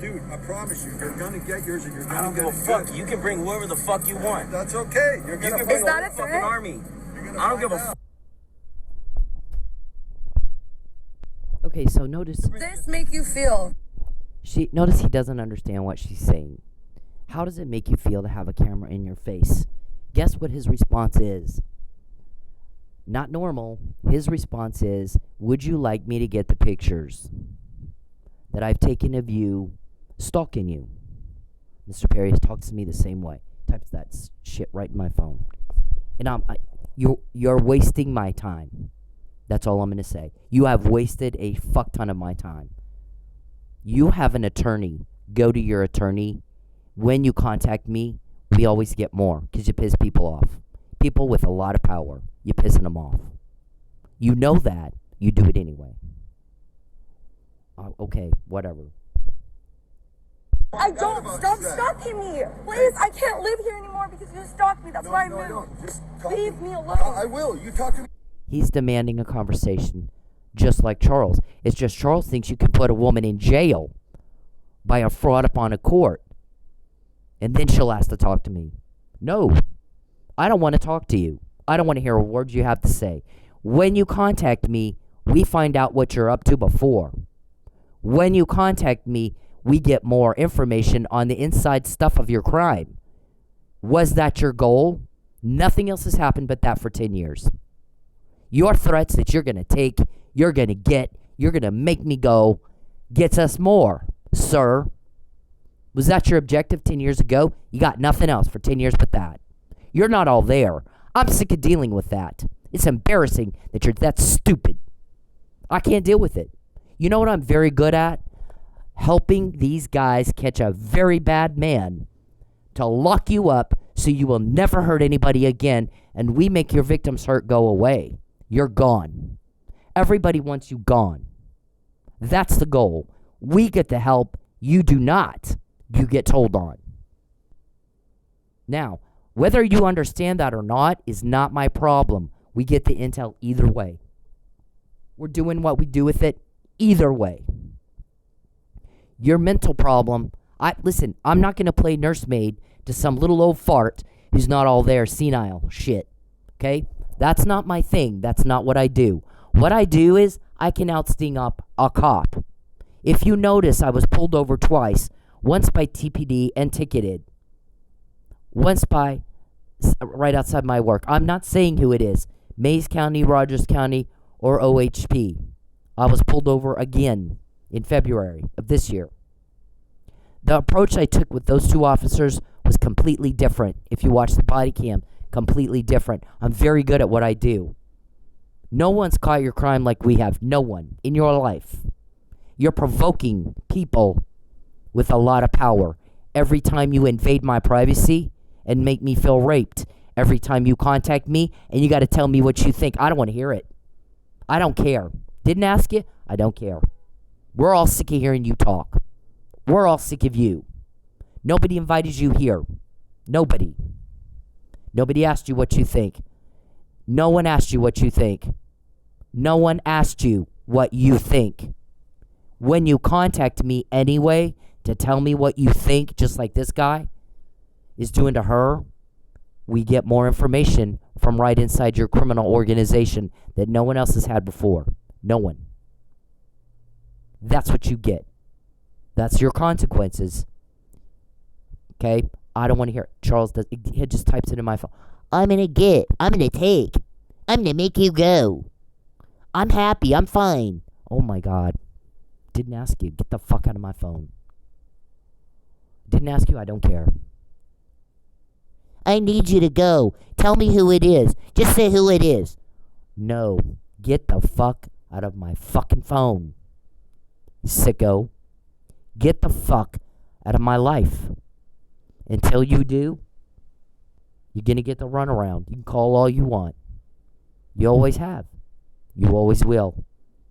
Dude, I promise you, you're gonna get yours and you're I gonna don't get give a it fuck. good. You can bring whoever the fuck you want. That's okay. You're You gonna can bring Is a that whole a fucking threat? army. You're gonna I don't give a find fuck. out. Okay, so notice This make you feel? notice he doesn't understand what she's saying. How does it make you feel to have a camera in your face? Guess what his response is? Not normal. His response is, would you like me to get the pictures that I've taken of you stalking you? Mr. Perry talks to me the same way. Types that shit right in my phone. And you're wasting my time. That's all I'm going to say. You have wasted a fuck ton of my time. You have an attorney. Go to your attorney. When you contact me, we always get more because you piss people off. People with a lot of power, you're pissing them off. You know that. You do it anyway. Okay, whatever. I don't. Stop stalking me. Please, I can't live here anymore because you stalked me. That's why I No, moved. don't. Just talk Leave to me I alone. will. You talk to me. He's demanding a conversation, just like Charles. It's just Charles thinks you can put a woman in jail by a fraud upon a court, and then she'll ask to talk to me. No, I don't want to talk to you. I don't want to hear a word you have to say. When you contact me, we find out what you're up to before. When you contact me, we get more information on the inside stuff of your crime. Was that your goal? Nothing else has happened but that for 10 years. Your threats that you're going to take, you're going to get, you're going to make me go, gets us more, sir. Was that your objective 10 years ago? You got nothing else for 10 years but that. You're not all there. I'm sick of dealing with that. It's embarrassing that you're that stupid. I can't deal with it. You know what I'm very good at? Helping these guys catch a very bad man to lock you up so you will never hurt anybody again, and we make your victims hurt go away. You're gone. Everybody wants you gone. That's the goal. We get the help. You do not. You get told on. Now, whether you understand that or not is not my problem. We get the intel either way. We're doing what we do with it either way. Your mental problem, listen, I'm not going to play nursemaid to some little old fart who's not all there, senile shit. Okay? That's not my thing. That's not what I do. What I do is I can outsting up a cop. If you notice, I was pulled over twice. Once by TPD and ticketed. Once by right outside my work. I'm not saying who it is. Mays County, Rogers County, or OHP. I was pulled over again in February of this year. The approach I took with those two officers was completely different. If you watch the body cam, completely different. I'm very good at what I do. No one's caught your crime like we have. No one in your life. You're provoking people with a lot of power every time you invade my privacy and make me feel raped every time you contact me, and you got to tell me what you think. I don't want to hear it. I don't care. Didn't ask you? I don't care. We're all sick of hearing you talk. We're all sick of you. Nobody invited you here. Nobody. Nobody asked you what you think. No one asked you what you think. No one asked you what you think. When you contact me anyway to tell me what you think, just like this guy is doing to her, we get more information from right inside your criminal organization that no one else has had before. No one. That's what you get. That's your consequences. Okay? I don't want to hear it. Charles does. He just types it in my phone. I'm going to get. I'm going to take. I'm going to make you go. I'm happy. I'm fine. Oh my God. Didn't ask you. Get the fuck out of my phone. Didn't ask you. I don't care. I need you to go. Tell me who it is. Just say who it is. No. Get the fuck out of my fucking phone. Sicko. Get the fuck out of my life. Until you do, you're going to get the runaround. You can call all you want. You always have. You always will.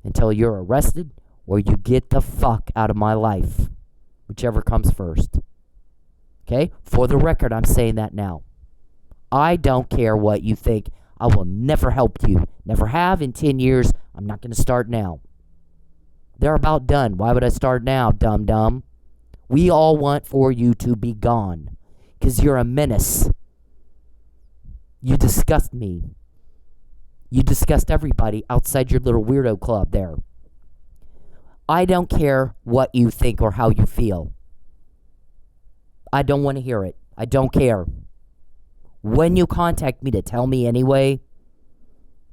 Until you're arrested or you get the fuck out of my life. Whichever comes first. Okay? For the record, I'm saying that now. I don't care what you think. I will never help you. Never have in 10 years. I'm not going to start now. They're about done. Why would I start now, dum-dum? We all want for you to be gone. Because you're a menace. You disgust me. You disgust everybody outside your little weirdo club there. I don't care what you think or how you feel. I don't want to hear it. I don't care. When you contact me to tell me anyway,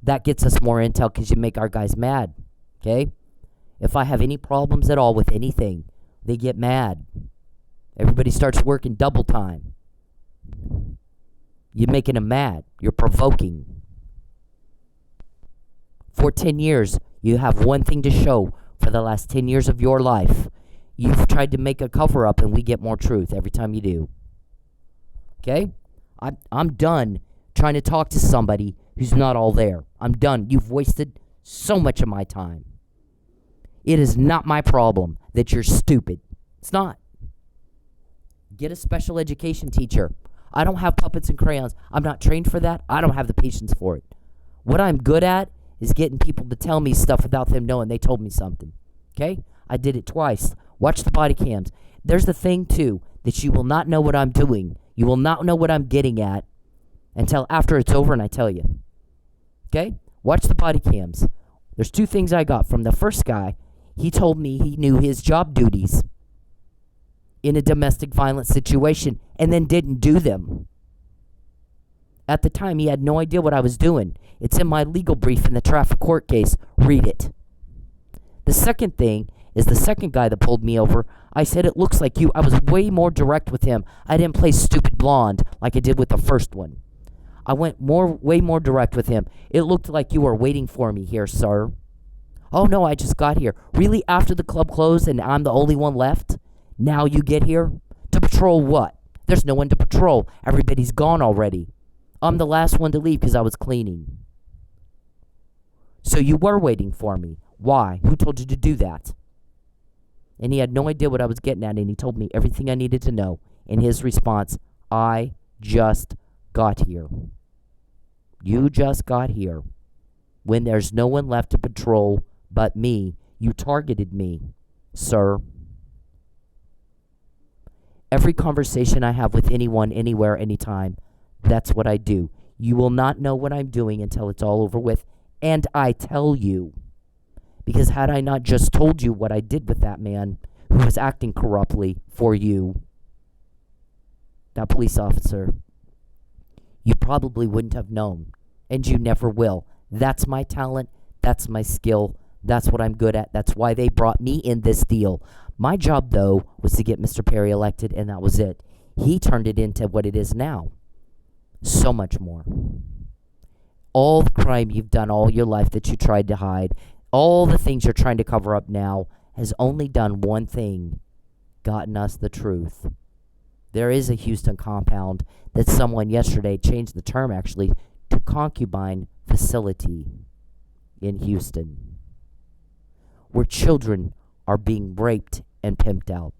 that gets us more intel because you make our guys mad. Okay? If I have any problems at all with anything, they get mad. Everybody starts working double time. You're making them mad. You're provoking. For 10 years, you have one thing to show for the last 10 years of your life. You've tried to make a cover-up, and we get more truth every time you do. Okay? I'm done trying to talk to somebody who's not all there. I'm done. You've wasted so much of my time. It is not my problem that you're stupid. It's not. Get a special education teacher. I don't have puppets and crayons. I'm not trained for that. I don't have the patience for it. What I'm good at is getting people to tell me stuff without them knowing they told me something. Okay? I did it twice. Watch the body cams. There's the thing, too, that you will not know what I'm doing. You will not know what I'm getting at until after it's over and I tell you. Okay? Watch the body cams. There's two things I got from the first guy. He told me he knew his job duties in a domestic violence situation and then didn't do them. At the time, he had no idea what I was doing. It's in my legal brief in the traffic court case. Read it. The second thing is the second guy that pulled me over. I said, it looks like you. I was way more direct with him. I didn't play stupid blonde like I did with the first one. I went way more direct with him. It looked like you were waiting for me here, sir. Oh, no, I just got here. Really, after the club closed and I'm the only one left? Now you get here? To patrol what? There's no one to patrol. Everybody's gone already. I'm the last one to leave because I was cleaning. So you were waiting for me. Why? Who told you to do that? And he had no idea what I was getting at, and he told me everything I needed to know. In his response, I just got here. You just got here. When there's no one left to patrol but me, you targeted me, sir. Every conversation I have with anyone, anywhere, anytime, that's what I do. You will not know what I'm doing until it's all over with, and I tell you. Because had I not just told you what I did with that man who was acting corruptly for you, that police officer, you probably wouldn't have known, and you never will. That's my talent. That's my skill. That's what I'm good at. That's why they brought me in this deal. My job, though, was to get Mr. Perry elected, and that was it. He turned it into what it is now. So much more. All the crime you've done all your life that you tried to hide, all the things you're trying to cover up now, has only done one thing. Gotten us the truth. There is a Houston compound that someone yesterday changed the term actually to concubine facility in Houston, where children are being raped and pimped out.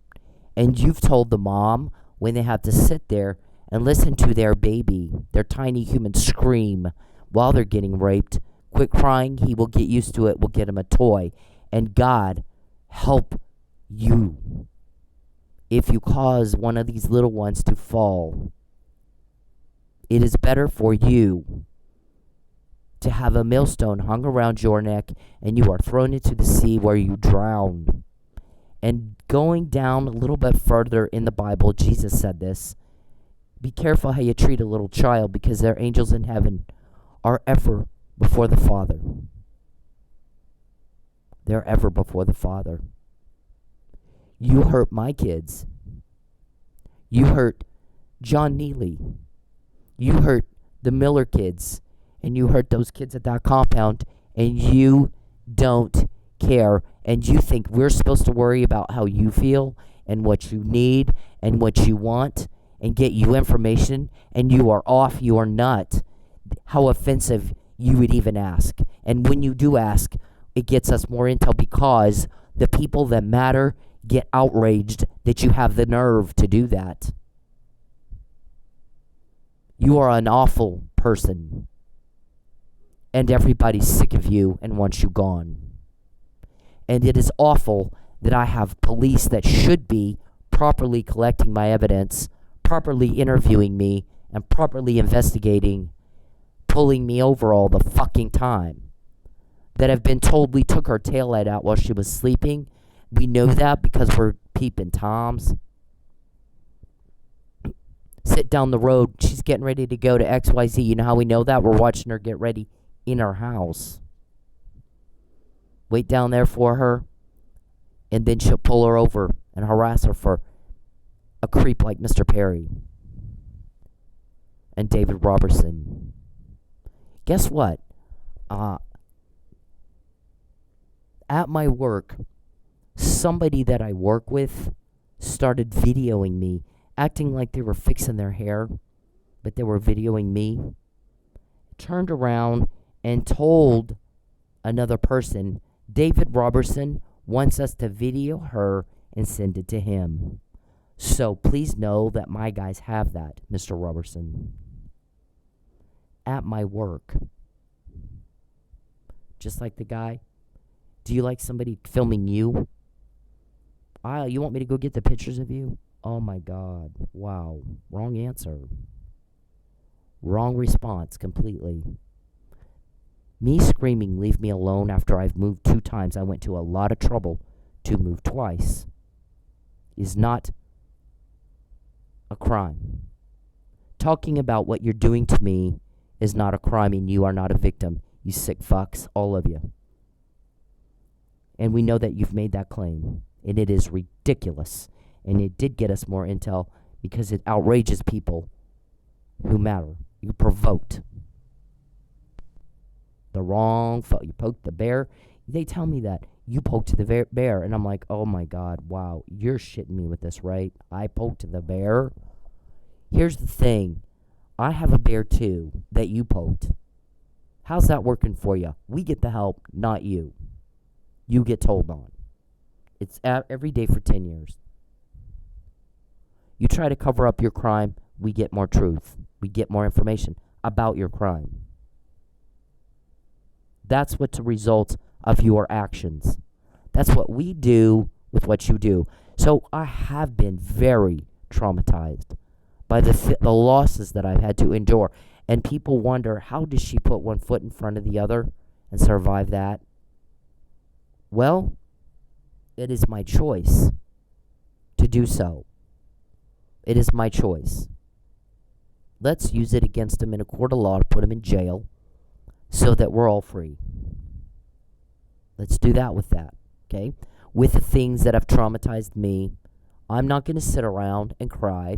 And you've told the mom when they have to sit there and listen to their baby, their tiny human scream while they're getting raped, quit crying, he will get used to it, we'll get him a toy. And God help you if you cause one of these little ones to fall. It is better for you to have a millstone hung around your neck and you are thrown into the sea where you drown. And going down a little bit further in the Bible, Jesus said this: be careful how you treat a little child, because their angels in heaven are ever before the Father. They're ever before the Father. You hurt my kids. You hurt John Neely. You hurt the Miller kids. And you hurt those kids at that compound. And you don't care. And you think we're supposed to worry about how you feel and what you need and what you want and get you information. And you are off. You are not. How offensive you would even ask. And when you do ask, it gets us more intel, because the people that matter get outraged that you have the nerve to do that. You are an awful person, and everybody's sick of you and wants you gone. And it is awful that I have police that should be properly collecting my evidence, properly interviewing me, and properly investigating, pulling me over all the fucking time, that have been told we took her taillight out while she was sleeping. We know that because we're peeping toms. Sit down the road. She's getting ready to go to XYZ. You know how we know that? We're watching her get ready in her house. Wait down there for her. And then she'll pull her over and harass her for a creep like Mr. Perry and David Roberson. Guess what? At my work, somebody that I work with started videoing me, acting like they were fixing their hair, but they were videoing me. Turned around and told another person, David Roberson wants us to video her and send it to him. So please know that my guys have that, Mr. Roberson. At my work. Just like the guy. Do you like somebody filming you? You want me to go get the pictures of you? Oh my God. Wow. Wrong answer. Wrong response completely. Me screaming, leave me alone, after I've moved 2 times. I went to a lot of trouble to move twice. Is not a crime. Talking about what you're doing to me is not a crime, and you are not a victim. You sick fucks, all of you. And we know that you've made that claim. And it is ridiculous. And it did get us more intel because it outrages people who matter. You provoked. The wrong you poked the bear. They tell me that. You poked the bear. And I'm like, oh my God, wow. You're shitting me with this, right? I poked the bear? Here's the thing. I have a bear too that you poked. How's that working for you? We get the help, not you. You get told on. It's every day for 10 years. You try to cover up your crime, we get more truth. We get more information about your crime. That's what's the result of your actions. That's what we do with what you do. So I have been very traumatized by the losses that I've had to endure. And people wonder, how does she put one foot in front of the other and survive that? Well, it is my choice to do so. It is my choice. Let's use it against him in a court of law to put him in jail so that we're all free. Let's do that with that, okay? With the things that have traumatized me, I'm not going to sit around and cry.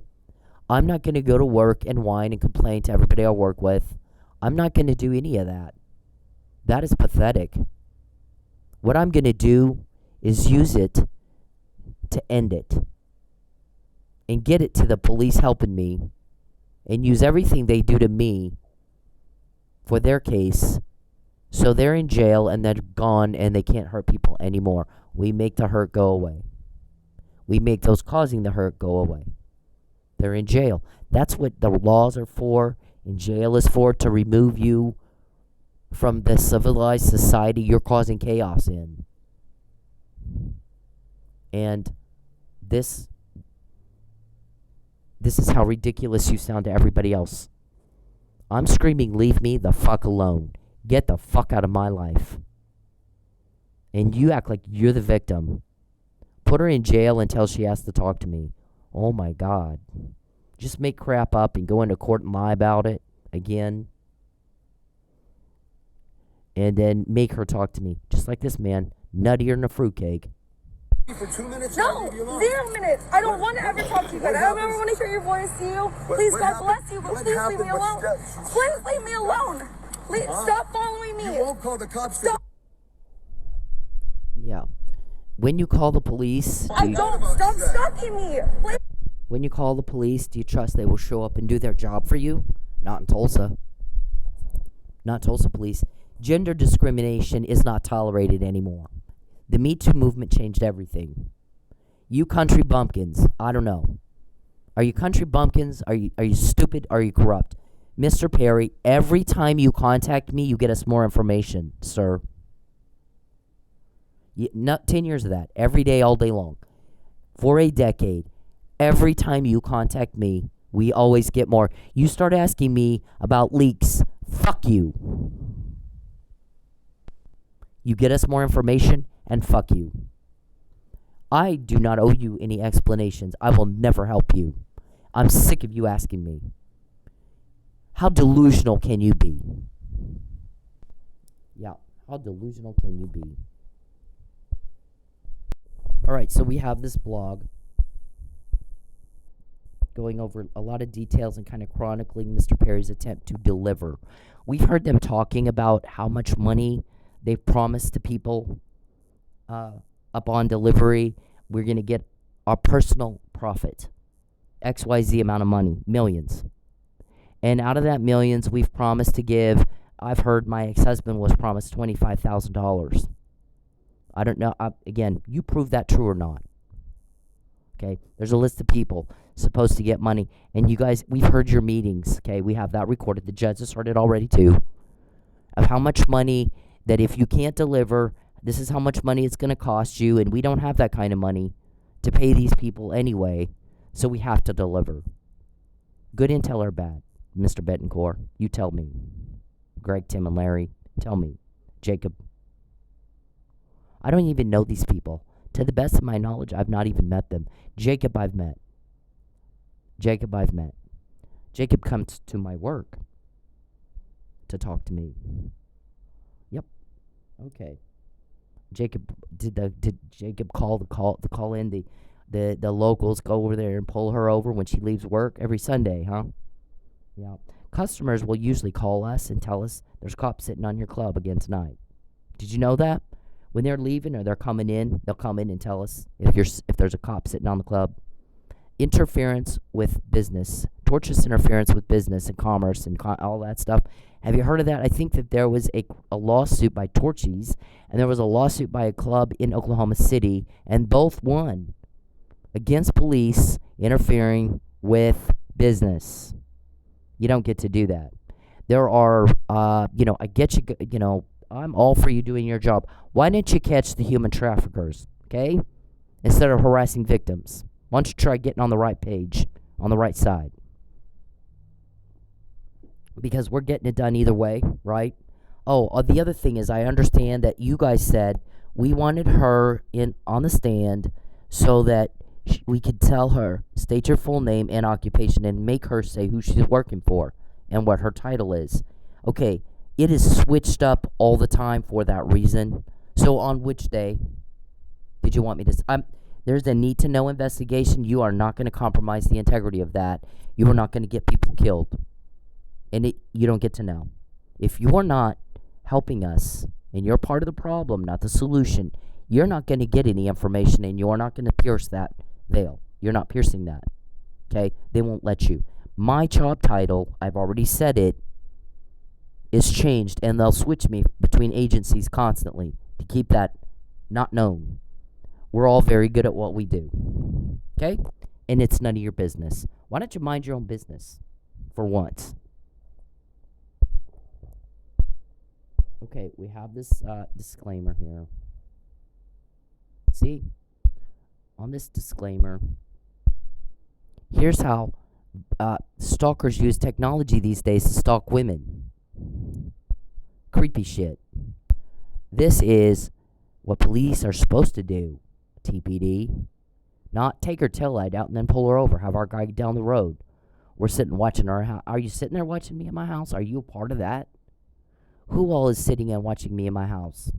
I'm not going to go to work and whine and complain to everybody I work with. I'm not going to do any of that. That is pathetic. What I'm going to do is use it to end it. and get it to the police helping me and use everything they do to me for their case, so they're in jail and they're gone and they can't hurt people anymore. We make the hurt go away. We make those causing the hurt go away. They're in jail. That's what the laws are for, and jail is for, to remove you from the civilized society you're causing chaos in. And this is how ridiculous you sound to everybody else. I'm screaming, leave me the fuck alone. Get the fuck out of my life. And you act like you're the victim. Put her in jail until she has to talk to me. Oh my God. Just make crap up and go into court and lie about it again. And then make her talk to me. Just like this man. Nuttier than a fruitcake. For 2 minutes? No, 0 minutes. I don't want to ever talk to you guys. I don't ever want to hear your voice to you. Please, God bless you, but please leave me alone. Please leave me alone. Please stop following me. You won't call the cops. Stop. Yeah. When you call the police, I don't. Stop stalking me. Please. when you call the police, do you trust they will show up and do their job for you? Not in Tulsa. Not Tulsa police. Gender discrimination is not tolerated anymore. The Me Too movement changed everything. You country bumpkins, I don't know. Are you country bumpkins? Are you stupid? Are you corrupt? Mr. Perry, every time you contact me, you get us more information, sir. Not 10 years of that. Every day, all day long. For a decade. Every time you contact me, we always get more. You start asking me about leaks. Fuck you. You get us more information, and fuck you. I do not owe you any explanations. I will never help you. I'm sick of you asking me. How delusional can you be? Yeah, how delusional can you be? Alright, so we have this blog going over a lot of details and kind of chronicling Mr. Perry's attempt to deliver. We've heard them talking about how much money they've promised to people upon delivery. We're going to get our personal profit. XYZ amount of money. Millions. And out of that millions, we've promised to give, I've heard my ex-husband was promised $25,000. I don't know. Again, you prove that true or not. Okay? There's a list of people supposed to get money. And you guys, we've heard your meetings. Okay? We have that recorded. The judge has heard it already too. Of how much money that if you can't deliver, this is how much money it's going to cost you. And we don't have that kind of money to pay these people anyway. So we have to deliver. Good intel or bad? Mr. Betancourt, you tell me. Greg, Tim, and Larry, tell me. Jacob. I don't even know these people. To the best of my knowledge, I've not even met them. Jacob, I've met. Jacob comes to my work to talk to me. Yep. Okay. Jacob, did Jacob call in the locals go over there and pull her over when she leaves work every Sunday, huh? Yeah. Customers will usually call us and tell us there's cops sitting on your club again tonight. Did you know that? When they're leaving or they're coming in, they'll come in and tell us if there's a cop sitting on the club. Interference with business, tortious interference with business and commerce and all that stuff. Have you heard of that? I think that there was a lawsuit by Torchies and there was a lawsuit by a club in Oklahoma City, and both won against police interfering with business. You don't get to do that. There are, I get you, I'm all for you doing your job. Why didn't you catch the human traffickers, okay? Instead of harassing victims. Why don't you try getting on the right page, on the right side? Because we're getting it done either way, right? Oh, the other thing is I understand that you guys said we wanted her on the stand so that we could tell her, state your full name and occupation, and make her say who she's working for and what her title is. Okay, it is switched up all the time for that reason. So on which day did you want me to... There's a need-to-know investigation. You are not going to compromise the integrity of that. You are not going to get people killed. And you don't get to know. If you are not helping us, and you're part of the problem, not the solution, you're not going to get any information, and you're not going to pierce that veil. You're not piercing that. Okay? They won't let you. My job title, I've already said it, is changed, and they'll switch me between agencies constantly to keep that not known. We're all very good at what we do. Okay? And it's none of your business. Why don't you mind your own business for once? Okay, we have this disclaimer here. See? On this disclaimer, here's how stalkers use technology these days to stalk women. Creepy shit. This is what police are supposed to do, TPD. Not take her taillight out and then pull her over. Have our guy down the road. We're sitting watching our house. Are you sitting there watching me in my house? Are you a part of that? Who all is sitting and watching me in my house?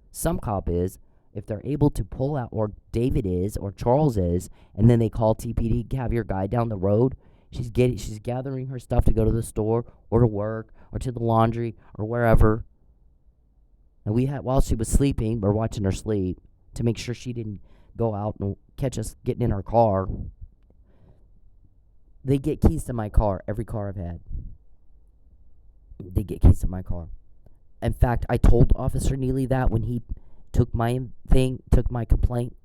Some cop is. If they're able to pull out, or David is, or Charles is, and then they call TPD, have your guy down the road. She's gathering her stuff to go to the store, or to work, or to the laundry, or wherever. And while she was sleeping, we're watching her sleep to make sure she didn't go out and catch us getting in our car. They get keys to my car, every car I've had. They get keys to my car. In fact, I told Officer Neely that when he took my complaint.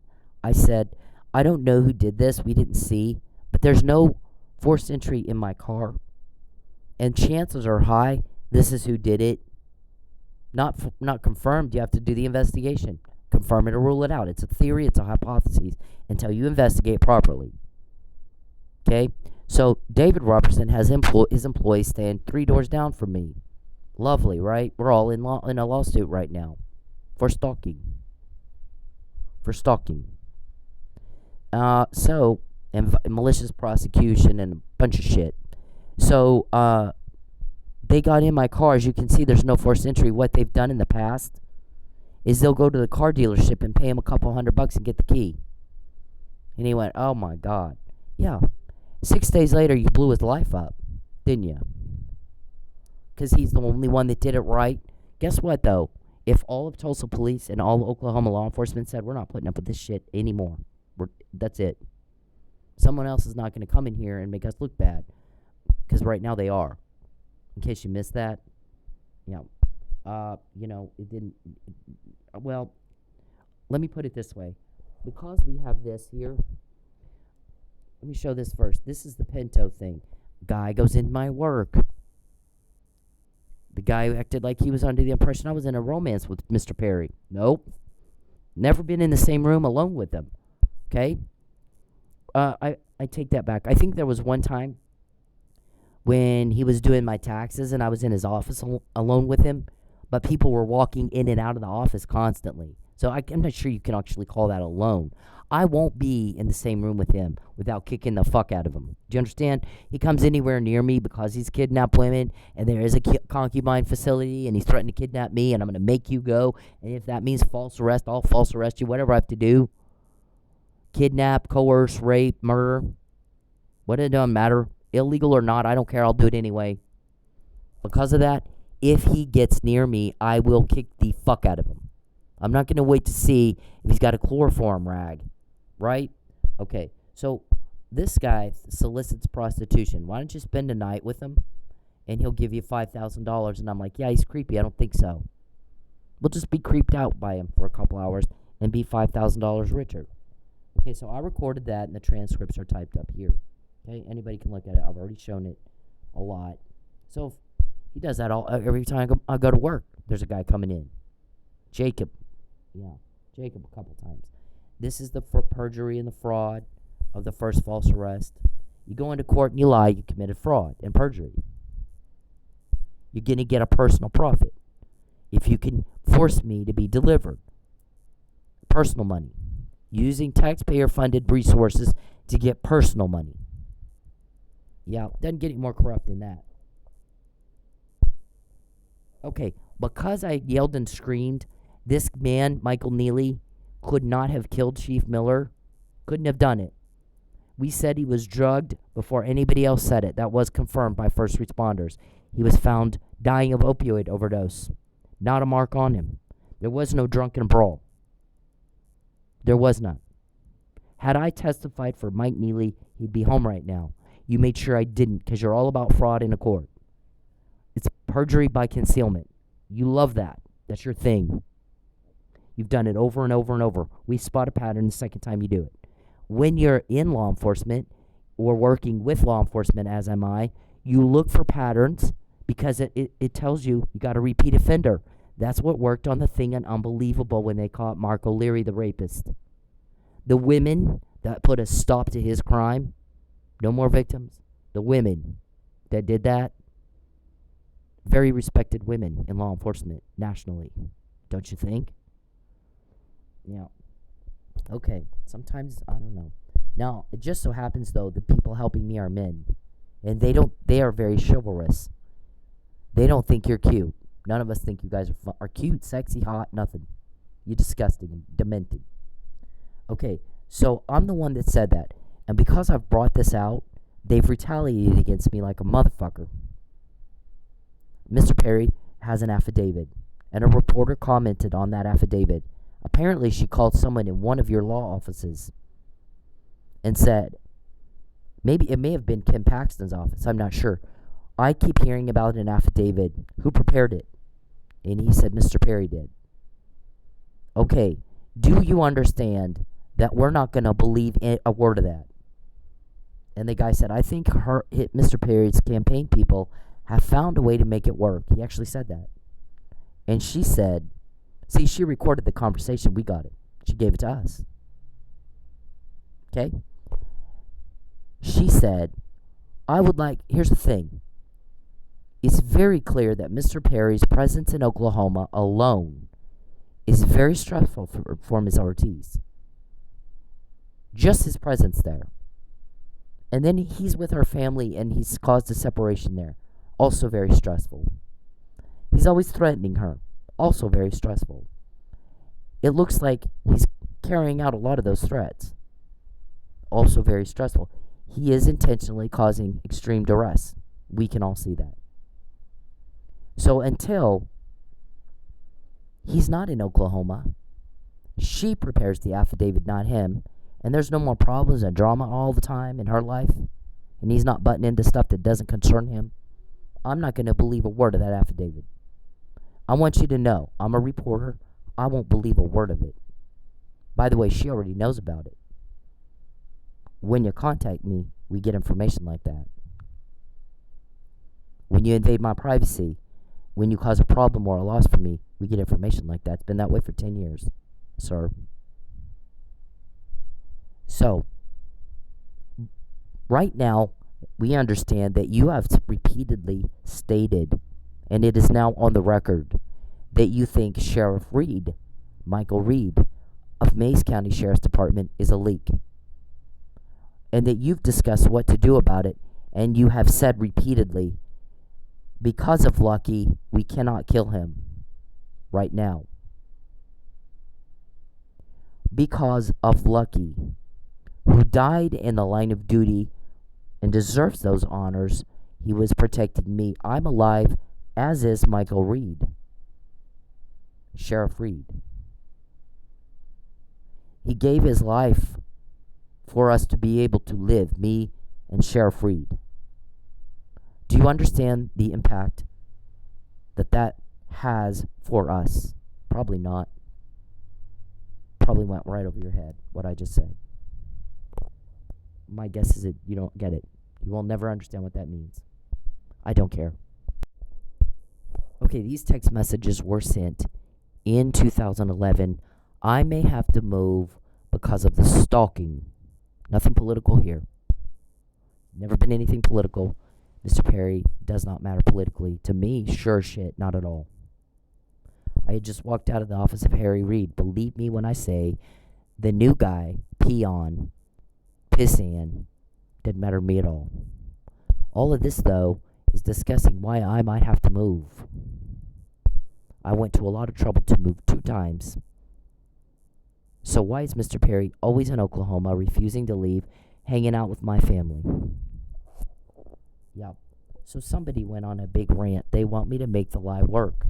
I said, I don't know who did this. We didn't see. But there's no forced entry in my car. And chances are high this is who did it. Not confirmed. You have to do the investigation. Confirm it or rule it out. It's a theory. It's a hypothesis until you investigate properly. Okay? So David Roberson has his employees staying 3 doors down from me. Lovely, right? We're all in a lawsuit right now. For stalking. And malicious prosecution and a bunch of shit. So, they got in my car. As you can see, there's no forced entry. What they've done in the past is they'll go to the car dealership and pay him a couple $100 and get the key. And he went, oh my God. Yeah. 6 days later, you blew his life up, didn't you? Because he's the only one that did it right. Guess what, though? If all of Tulsa police and all Oklahoma law enforcement said, we're not putting up with this shit anymore. That's it. Someone else is not going to come in here and make us look bad. Because right now they are. In case you missed that. Yeah. It didn't. Well, let me put it this way. Because we have this here. Let me show this first. This is the Pinto thing. Guy goes into my work. The guy who acted like he was under the impression I was in a romance with Mr. Perry. Nope. Never been in the same room alone with him. Okay? I take that back. I think there was one time when he was doing my taxes and I was in his office alone with him, but people were walking in and out of the office constantly. So I'm not sure you can actually call that alone. I won't be in the same room with him without kicking the fuck out of him. Do you understand? He comes anywhere near me because he's kidnapped women, and there is a concubine facility, and he's threatened to kidnap me, and I'm going to make you go. And if that means false arrest, I'll false arrest you, whatever I have to do. Kidnap, coerce, rape, murder. What it doesn't matter. Illegal or not, I don't care. I'll do it anyway. Because of that, if he gets near me, I will kick the fuck out of him. I'm not going to wait to see if he's got a chloroform rag. Right? Okay. So, this guy solicits prostitution. Why don't you spend a night with him? And he'll give you $5,000. And I'm like, yeah, he's creepy. I don't think so. We'll just be creeped out by him for a couple hours and be $5,000 richer. Okay, so I recorded that, and the transcripts are typed up here. Okay, anybody can look at it. I've already shown it a lot. So, he does that every time I go to work. There's a guy coming in. Jacob. Yeah, Jacob a couple times. This is the perjury and the fraud of the first false arrest. You go into court and you lie, you committed fraud and perjury. You're going to get a personal profit. If you can force me to be delivered. Personal money. Using taxpayer-funded resources to get personal money. Yeah, doesn't get any more corrupt than that. Okay, because I yelled and screamed, this man, Michael Neely, could not have killed Chief Miller. Couldn't have done it. We said he was drugged before anybody else said it. That was confirmed by first responders. He was found dying of opioid overdose. Not a mark on him. There was no drunken brawl. There was none. Had I testified for Mike Neely, he'd be home right now. You made sure I didn't because you're all about fraud in a court. It's perjury by concealment. You love that. That's your thing. You've done it over and over and over. We spot a pattern the second time you do it. When you're in law enforcement or working with law enforcement, as am I, you look for patterns because it tells you got a repeat offender. That's what worked on the thing on Unbelievable when they caught Mark O'Leary, the rapist. The women that put a stop to his crime, no more victims. The women that did that, very respected women in law enforcement nationally. Don't you think? Yeah. Okay. Sometimes, I don't know. Now, it just so happens, though, the people helping me are men. And they are very chivalrous. They don't think you're cute. None of us think you guys are cute, sexy, hot, nothing. You're disgusting and demented. Okay, so I'm the one that said that. And because I've brought this out, they've retaliated against me like a motherfucker. Mr. Perry has an affidavit, and a reporter commented on that affidavit. Apparently, she called someone in one of your law offices and said, maybe it may have been Kim Paxton's office, I'm not sure. I keep hearing about an affidavit. Who prepared it? And he said, Mr. Perry did. Okay, do you understand that we're not going to believe a word of that? And the guy said, I think Mr. Perry's campaign people have found a way to make it work. He actually said that. And she said, see, she recorded the conversation. We got it. She gave it to us. Okay? She said, here's the thing. It's very clear that Mr. Perry's presence in Oklahoma alone is very stressful for Ms. Ortiz. Just his presence there. And then he's with her family and he's caused a separation there. Also very stressful. He's always threatening her. Also very stressful. It looks like he's carrying out a lot of those threats. Also very stressful. He is intentionally causing extreme duress. We can all see that. So until he's not in Oklahoma, she prepares the affidavit, not him, and there's no more problems and drama all the time in her life, and he's not butting into stuff that doesn't concern him, I'm not going to believe a word of that affidavit. I want you to know, I'm a reporter. I won't believe a word of it. By the way, she already knows about it. When you contact me, we get information like that. When you invade my privacy, when you cause a problem or a loss for me, we get information like that. It's been that way for 10 years, sir. So, right now, we understand that you have repeatedly stated, and it is now on the record, that you think Sheriff Reed, Michael Reed, of Mays County Sheriff's Department is a leak. And that you've discussed what to do about it, and you have said repeatedly, because of Lucky, we cannot kill him right now. Because of Lucky, who died in the line of duty and deserves those honors, he was protecting me. I'm alive, as is Michael Reed, Sheriff Reed. He gave his life for us to be able to live, me and Sheriff Reed. Do you understand the impact that has for us? Probably not. Probably went right over your head, what I just said. My guess is that you don't get it. You will never understand what that means. I don't care. Okay, these text messages were sent in 2011. I may have to move because of the stalking. Nothing political here. Never been anything political. Mr. Perry does not matter politically. To me, sure shit, not at all. I had just walked out of the office of Harry Reid. Believe me when I say the new guy, peon, pissant, didn't matter to me at all. All of this, though, is discussing why I might have to move. I went to a lot of trouble to move 2 times. So why is Mr. Perry always in Oklahoma, refusing to leave, hanging out with my family? Yeah. So somebody went on a big rant. They want me to make the lie work.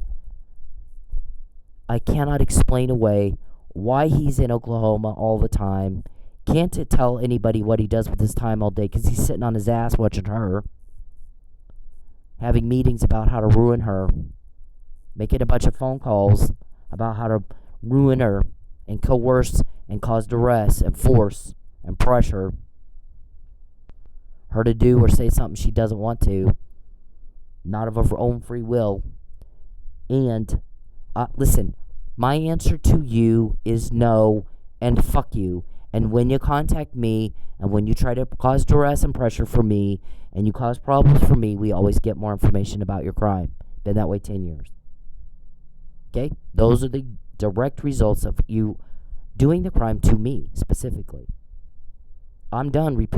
I cannot explain away why he's in Oklahoma all the time, can't tell anybody what he does with his time all day because he's sitting on his ass watching her, having meetings about how to ruin her, making a bunch of phone calls about how to ruin her and coerce and cause duress and force and pressure her to do or say something she doesn't want to, not of her own free will. And listen, my answer to you is no and fuck you. And when you contact me and when you try to cause duress and pressure for me and you cause problems for me, we always get more information about your crime. Been that way 10 years. Okay? Those are the direct results of you doing the crime to me specifically. I'm done.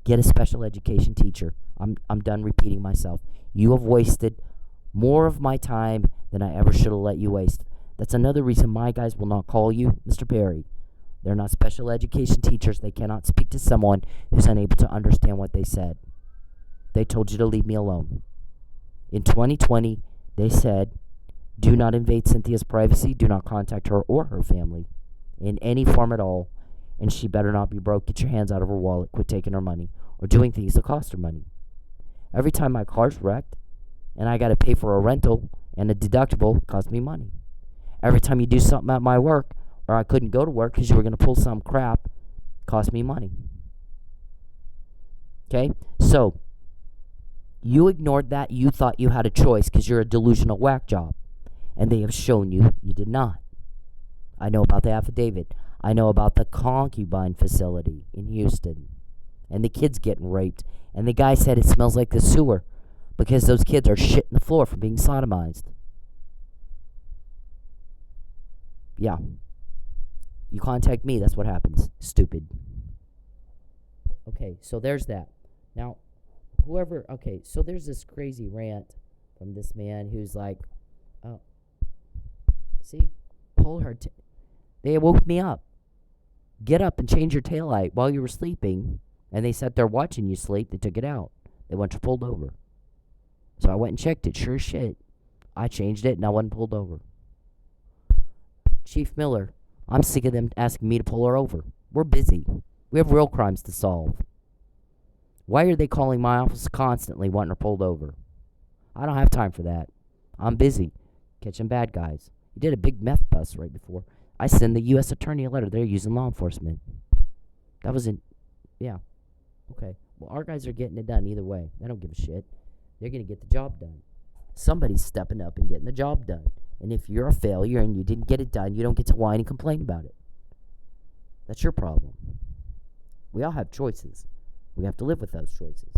Get a special education teacher. I'm done repeating myself. You have wasted more of my time than I ever should have let you waste. That's another reason my guys will not call you Mr. Perry. They're not special education teachers. They cannot speak to someone who's unable to understand what they said. They told you to leave me alone. In 2020, they said, do not invade Cynthia's privacy. Do not contact her or her family in any form at all. And she better not be broke. Get your hands out of her wallet. Quit taking her money or doing things that cost her money. Every time my car's wrecked and I got to pay for a rental and a deductible, it cost me money. Every time you do something at my work, or I couldn't go to work because you were going to pull some crap, cost me money. Okay? So, you ignored that. You thought you had a choice because you're a delusional whack job. And they have shown you did not. I know about the affidavit. I know about the Concubine facility in Houston. And the kids getting raped. And the guy said it smells like the sewer because those kids are shitting the floor from being sodomized. Yeah. You contact me, that's what happens. Stupid. Okay, so there's that. Now, so there's this crazy rant from this man who's like, oh, see, pull her. They woke me up. Get up and change your taillight while you were sleeping. And they sat there watching you sleep. They took it out. They went to pulled over. So I went and checked it. Sure as shit. I changed it and I wasn't pulled over. Chief Miller, I'm sick of them asking me to pull her over. We're busy. We have real crimes to solve. Why are they calling my office constantly wanting her pulled over? I don't have time for that. I'm busy catching bad guys. You did a big meth bust right before. I send the U.S. attorney a letter. They're using law enforcement. That wasn't... Yeah. Okay. Well, our guys are getting it done either way. They don't give a shit. They're going to get the job done. Somebody's stepping up and getting the job done. And if you're a failure and you didn't get it done, you don't get to whine and complain about it. That's your problem. We all have choices. We have to live with those choices.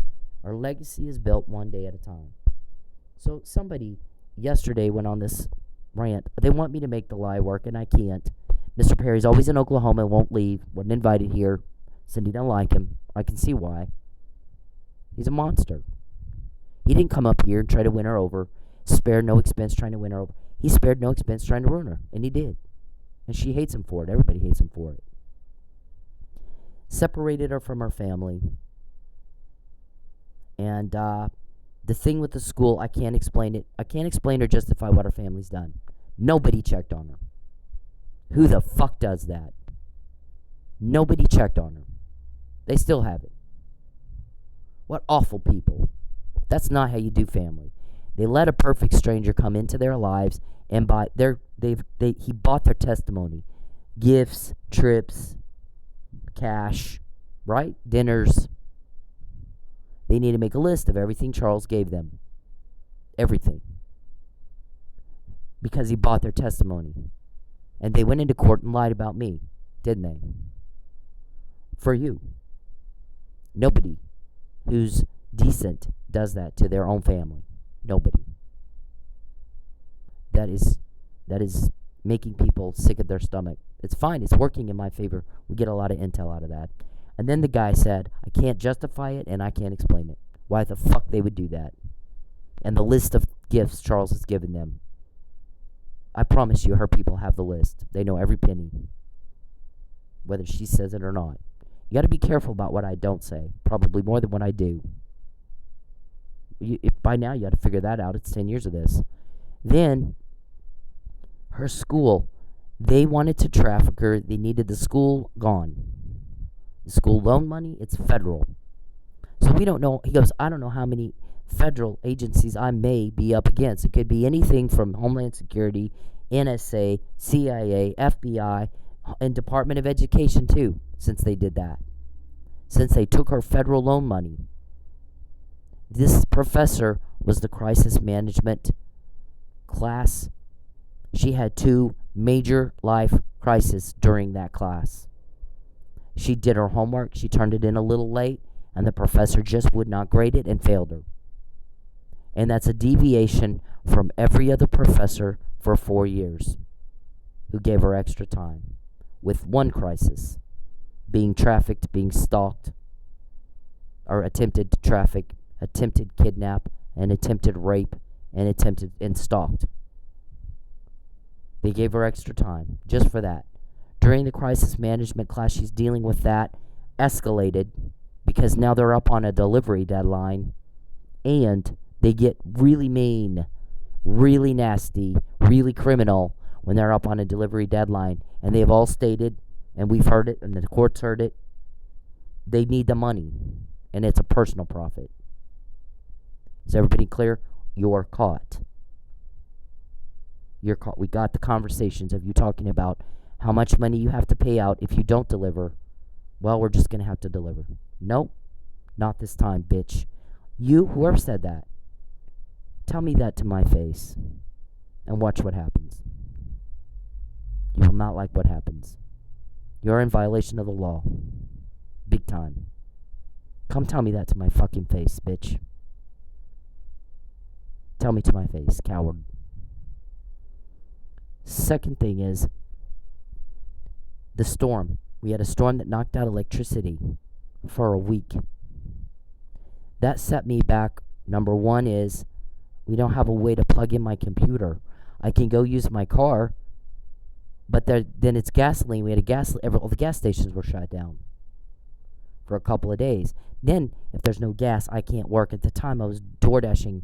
Our legacy is built one day at a time. So somebody yesterday went on this rant. They want me to make the lie work, and I can't. Mr. Perry's always in Oklahoma and won't leave. Wasn't invited here. Cindy don't like him. I can see why. He's a monster. He didn't come up here and try to win her over. Spared no expense trying to win her over. He spared no expense trying to ruin her, and he did. And she hates him for it. Everybody hates him for it. Separated her from her family. And the thing with the school, I can't explain it. I can't explain or justify what her family's done. Nobody checked on her. Who the fuck does that? Nobody checked on her. They still haven't. What awful people. That's not how you do family. They let a perfect stranger come into their lives and he bought their testimony. Gifts, trips, cash, right? Dinners. They need to make a list of everything Charles gave them. Everything. Because he bought their testimony. And they went into court and lied about me, didn't they? For you. Nobody who's decent does that to their own family. Nobody. That is making people sick of their stomach. It's fine. It's working in my favor. We get a lot of intel out of that. And then the guy said, I can't justify it and I can't explain it. Why the fuck they would do that? And the list of gifts Charles has given them. I promise you her people have the list. They know every penny. Whether she says it or not. You got to be careful about what I don't say. Probably more than what I do. By now you got to figure that out. It's 10 years of this. Then, her school, they wanted to traffic her. They needed the school gone. The school loan money, it's federal. So we don't know. He goes, I don't know how many federal agencies I may be up against. It could be anything from Homeland Security, NSA, CIA, FBI, and Department of Education too, since they did that. Since they took her federal loan money. This professor was the crisis management class. She had 2 major life crises during that class. She did her homework. She turned it in a little late, and the professor just would not grade it and failed her. And that's a deviation from every other professor for 4 years who gave her extra time with 1 crisis, being trafficked, being stalked, or attempted to traffic, attempted kidnap, and attempted rape, and stalked. They gave her extra time just for that. During the crisis management class, she's dealing with that, escalated, because now they're up on a delivery deadline, and they get really mean, really nasty, really criminal when they're up on a delivery deadline. And they've all stated, and we've heard it, and the courts heard it, they need the money, and it's a personal profit. Is everybody clear? You're caught. You're caught. We got the conversations of you talking about how much money you have to pay out if you don't deliver. Well, we're just going to have to deliver. Nope. Not this time, bitch. You, whoever said that, tell me that to my face and watch what happens. You will not like what happens. You're in violation of the law. Big time. Come tell me that to my fucking face, bitch. Tell me to my face, coward. Second thing is the storm. We had a storm that knocked out electricity for a week. That set me back. Number 1 is we don't have a way to plug in my computer. I can go use my car, but then it's gasoline. We had all the gas stations were shut down for a couple of days. Then, if there's no gas, I can't work. At the time, I was DoorDashing.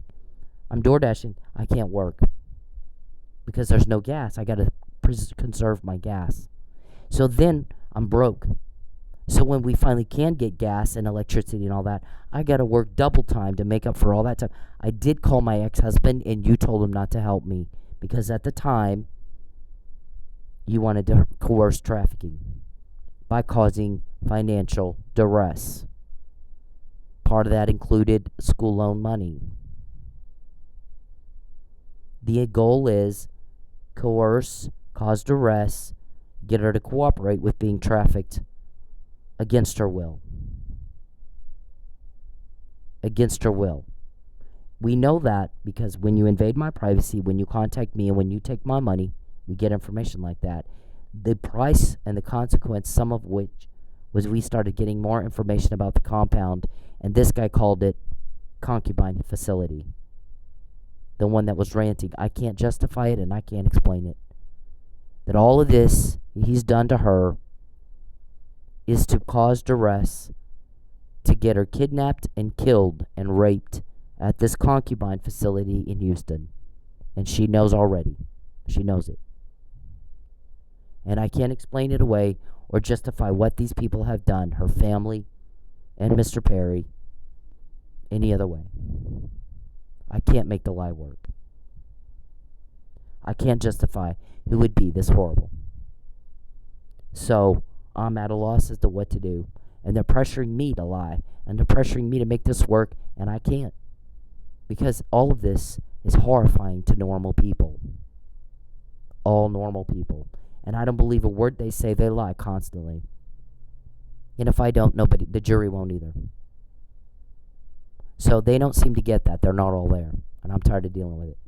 I'm DoorDashing. I can't work because there's no gas. I got to conserve my gas. So then I'm broke. So when we finally can get gas and electricity and all that, I got to work double time to make up for all that time. I did call my ex-husband, and you told him not to help me because at the time, you wanted to coerce trafficking by causing financial duress. Part of that included school loan money. The goal is coerce, cause duress, get her to cooperate with being trafficked against her will. Against her will. We know that because when you invade my privacy, when you contact me, and when you take my money, we get information like that. The price and the consequence, some of which was we started getting more information about the compound, and this guy called it Concubine facility. The one that was ranting. I can't justify it and I can't explain it. That all of this he's done to her is to cause duress, to get her kidnapped and killed and raped at this concubine facility in Houston. And she knows already. She knows it. And I can't explain it away or justify what these people have done, her family and Mr. Perry, any other way. I can't make the lie work. I can't justify who would be this horrible. So I'm at a loss as to what to do. And they're pressuring me to lie. And they're pressuring me to make this work. And I can't. Because all of this is horrifying to normal people. All normal people. And I don't believe a word they say. They lie constantly. And if I don't, the jury won't either. So they don't seem to get that. They're not all there. And I'm tired of dealing with it.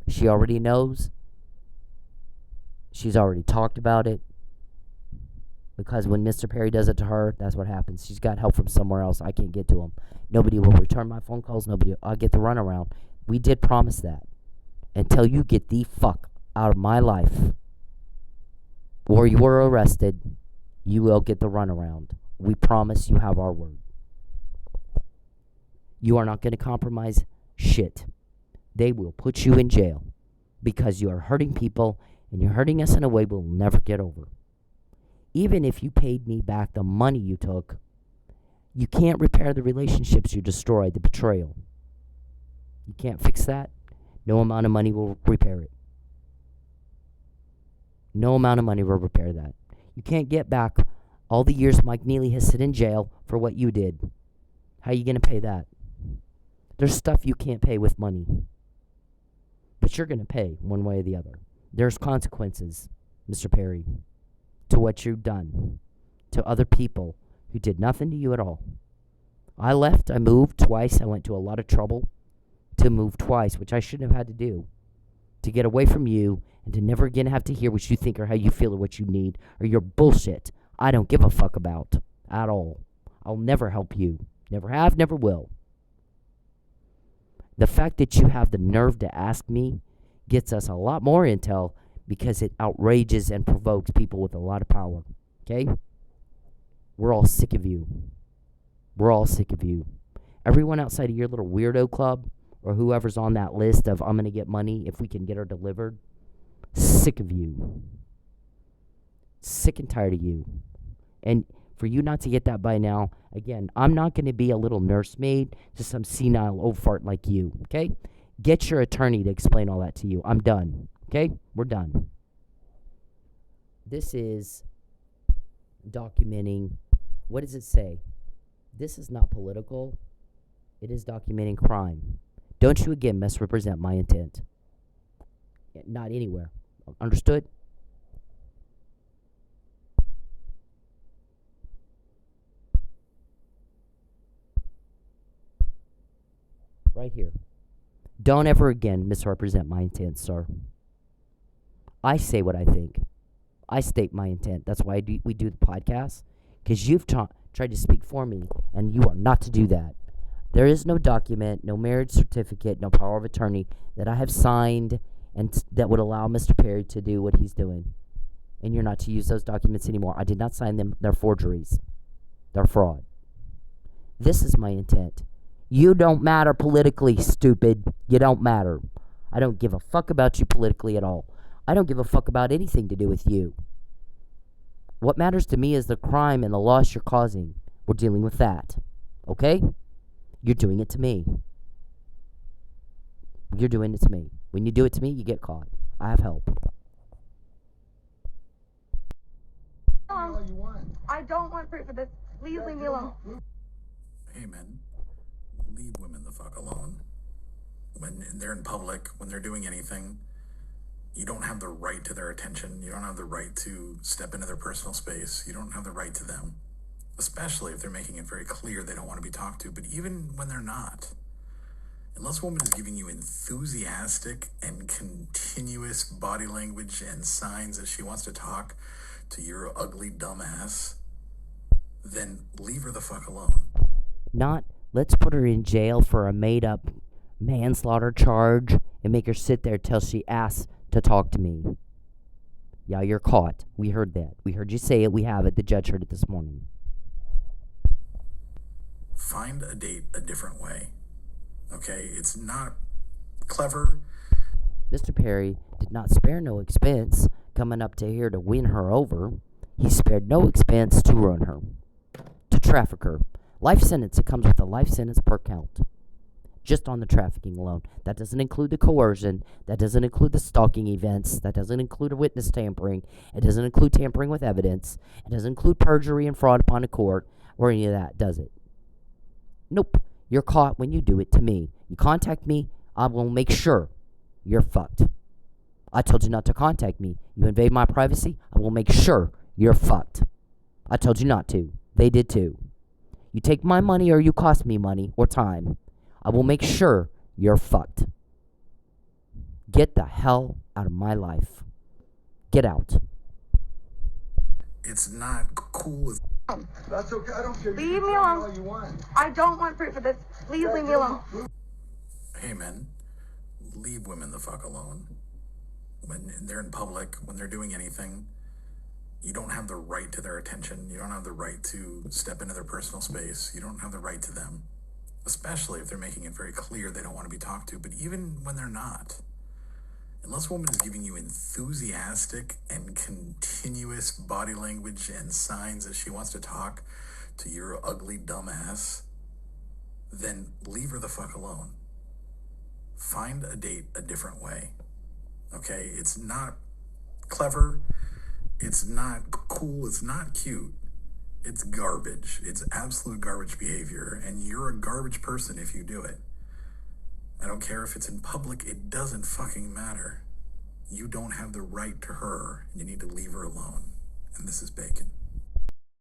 She already knows. She's already talked about it. Because when Mr. Perry does it to her, that's what happens. She's got help from somewhere else. I can't get to him. Nobody will return my phone calls. I'll get the runaround. We did promise that. Until you get the fuck out of my life, or you were arrested, you will get the runaround. We promise. You have our word. You are not going to compromise shit. They will put you in jail because you are hurting people and you're hurting us in a way we'll never get over. Even if you paid me back the money you took, you can't repair the relationships you destroyed, the betrayal. You can't fix that. No amount of money will repair it. No amount of money will repair that. You can't get back all the years Mike Neely has sit in jail for what you did. How are you going to pay that? There's stuff you can't pay with money. But you're going to pay one way or the other. There's consequences, Mr. Perry, to what you've done to other people who did nothing to you at all. I left. I moved twice. I went to a lot of trouble to move twice, which I shouldn't have had to do, to get away from you and to never again have to hear what you think or how you feel or what you need or your bullshit I don't give a fuck about at all. I'll never help you. Never have, never will. The fact that you have the nerve to ask me gets us a lot more intel because it outrages and provokes people with a lot of power. Okay? We're all sick of you. We're all sick of you. Everyone outside of your little weirdo club or whoever's on that list of I'm going to get money if we can get her delivered, sick of you. Sick and tired of you. And for you not to get that by now, again, I'm not going to be a little nursemaid to some senile old fart like you, okay? Get your attorney to explain all that to you. I'm done, okay? We're done. This is documenting, what does it say? This is not political. It is documenting crime. Don't you again misrepresent my intent. Not anywhere. Understood? Right here. Don't ever again misrepresent my intent, sir. I say what I think. I state my intent. That's why we do the podcast. Because you've tried to speak for me, and you are not to do that. There is no document, no marriage certificate, no power of attorney that I have signed and that would allow Mr. Perry to do what he's doing. And you're not to use those documents anymore. I did not sign them. They're forgeries. They're fraud. This is my intent. You don't matter politically, stupid. You don't matter. I don't give a fuck about you politically at all. I don't give a fuck about anything to do with you. What matters to me is the crime and the loss you're causing. We're dealing with that. Okay? You're doing it to me. You're doing it to me. When you do it to me, you get caught. I have help. I don't want proof of this. Please leave me alone. Hey, men. Leave women the fuck alone. When they're in public, when they're doing anything, you don't have the right to their attention. You don't have the right to step into their personal space. You don't have the right to them, especially if they're making it very clear they don't want to be talked to. But even when they're not, unless a woman is giving you enthusiastic and continuous body language and signs that she wants to talk to your ugly dumb ass, then leave her the fuck alone. Not, let's put her in jail for a made-up manslaughter charge and make her sit there till she asks to talk to me. Yeah, you're caught. We heard that. We heard you say it. We have it. The judge heard it this morning. Find a date a different way. Okay? It's not clever. Mr. Perry did not spare no expense coming up to here to win her over. He spared no expense to ruin her, to traffic her. Life sentence, it comes with a life sentence per count. Just on the trafficking alone. That doesn't include the coercion. That doesn't include the stalking events. That doesn't include a witness tampering. It doesn't include tampering with evidence. It doesn't include perjury and fraud upon a court or any of that, does it? Nope. You're caught when you do it to me. You contact me, I will make sure you're fucked. I told you not to contact me. You invade my privacy, I will make sure you're fucked. I told you not to. They did too. You take my money or you cost me money or time, I will make sure you're fucked. Get the hell out of my life. Get out. It's not cool. That's okay. I don't care. Leave me alone. You want. I don't want proof of this. Please leave me alone. Hey, men. Leave women the fuck alone. When they're in public, when they're doing anything, you don't have the right to their attention. You don't have the right to step into their personal space. You don't have the right to them, especially if they're making it very clear they don't want to be talked to. But even when they're not, Unless a woman is giving you enthusiastic and continuous body language and signs that she wants to talk to your ugly dumb ass, then leave her the fuck alone. Find a date a different way. Okay? It's not clever. It's not cool. It's not cute. It's garbage. It's absolute garbage behavior. And you're a garbage person if you do it. I don't care if it's in public. It doesn't fucking matter. You don't have the right to her. You need to leave her alone. And this is Bacon.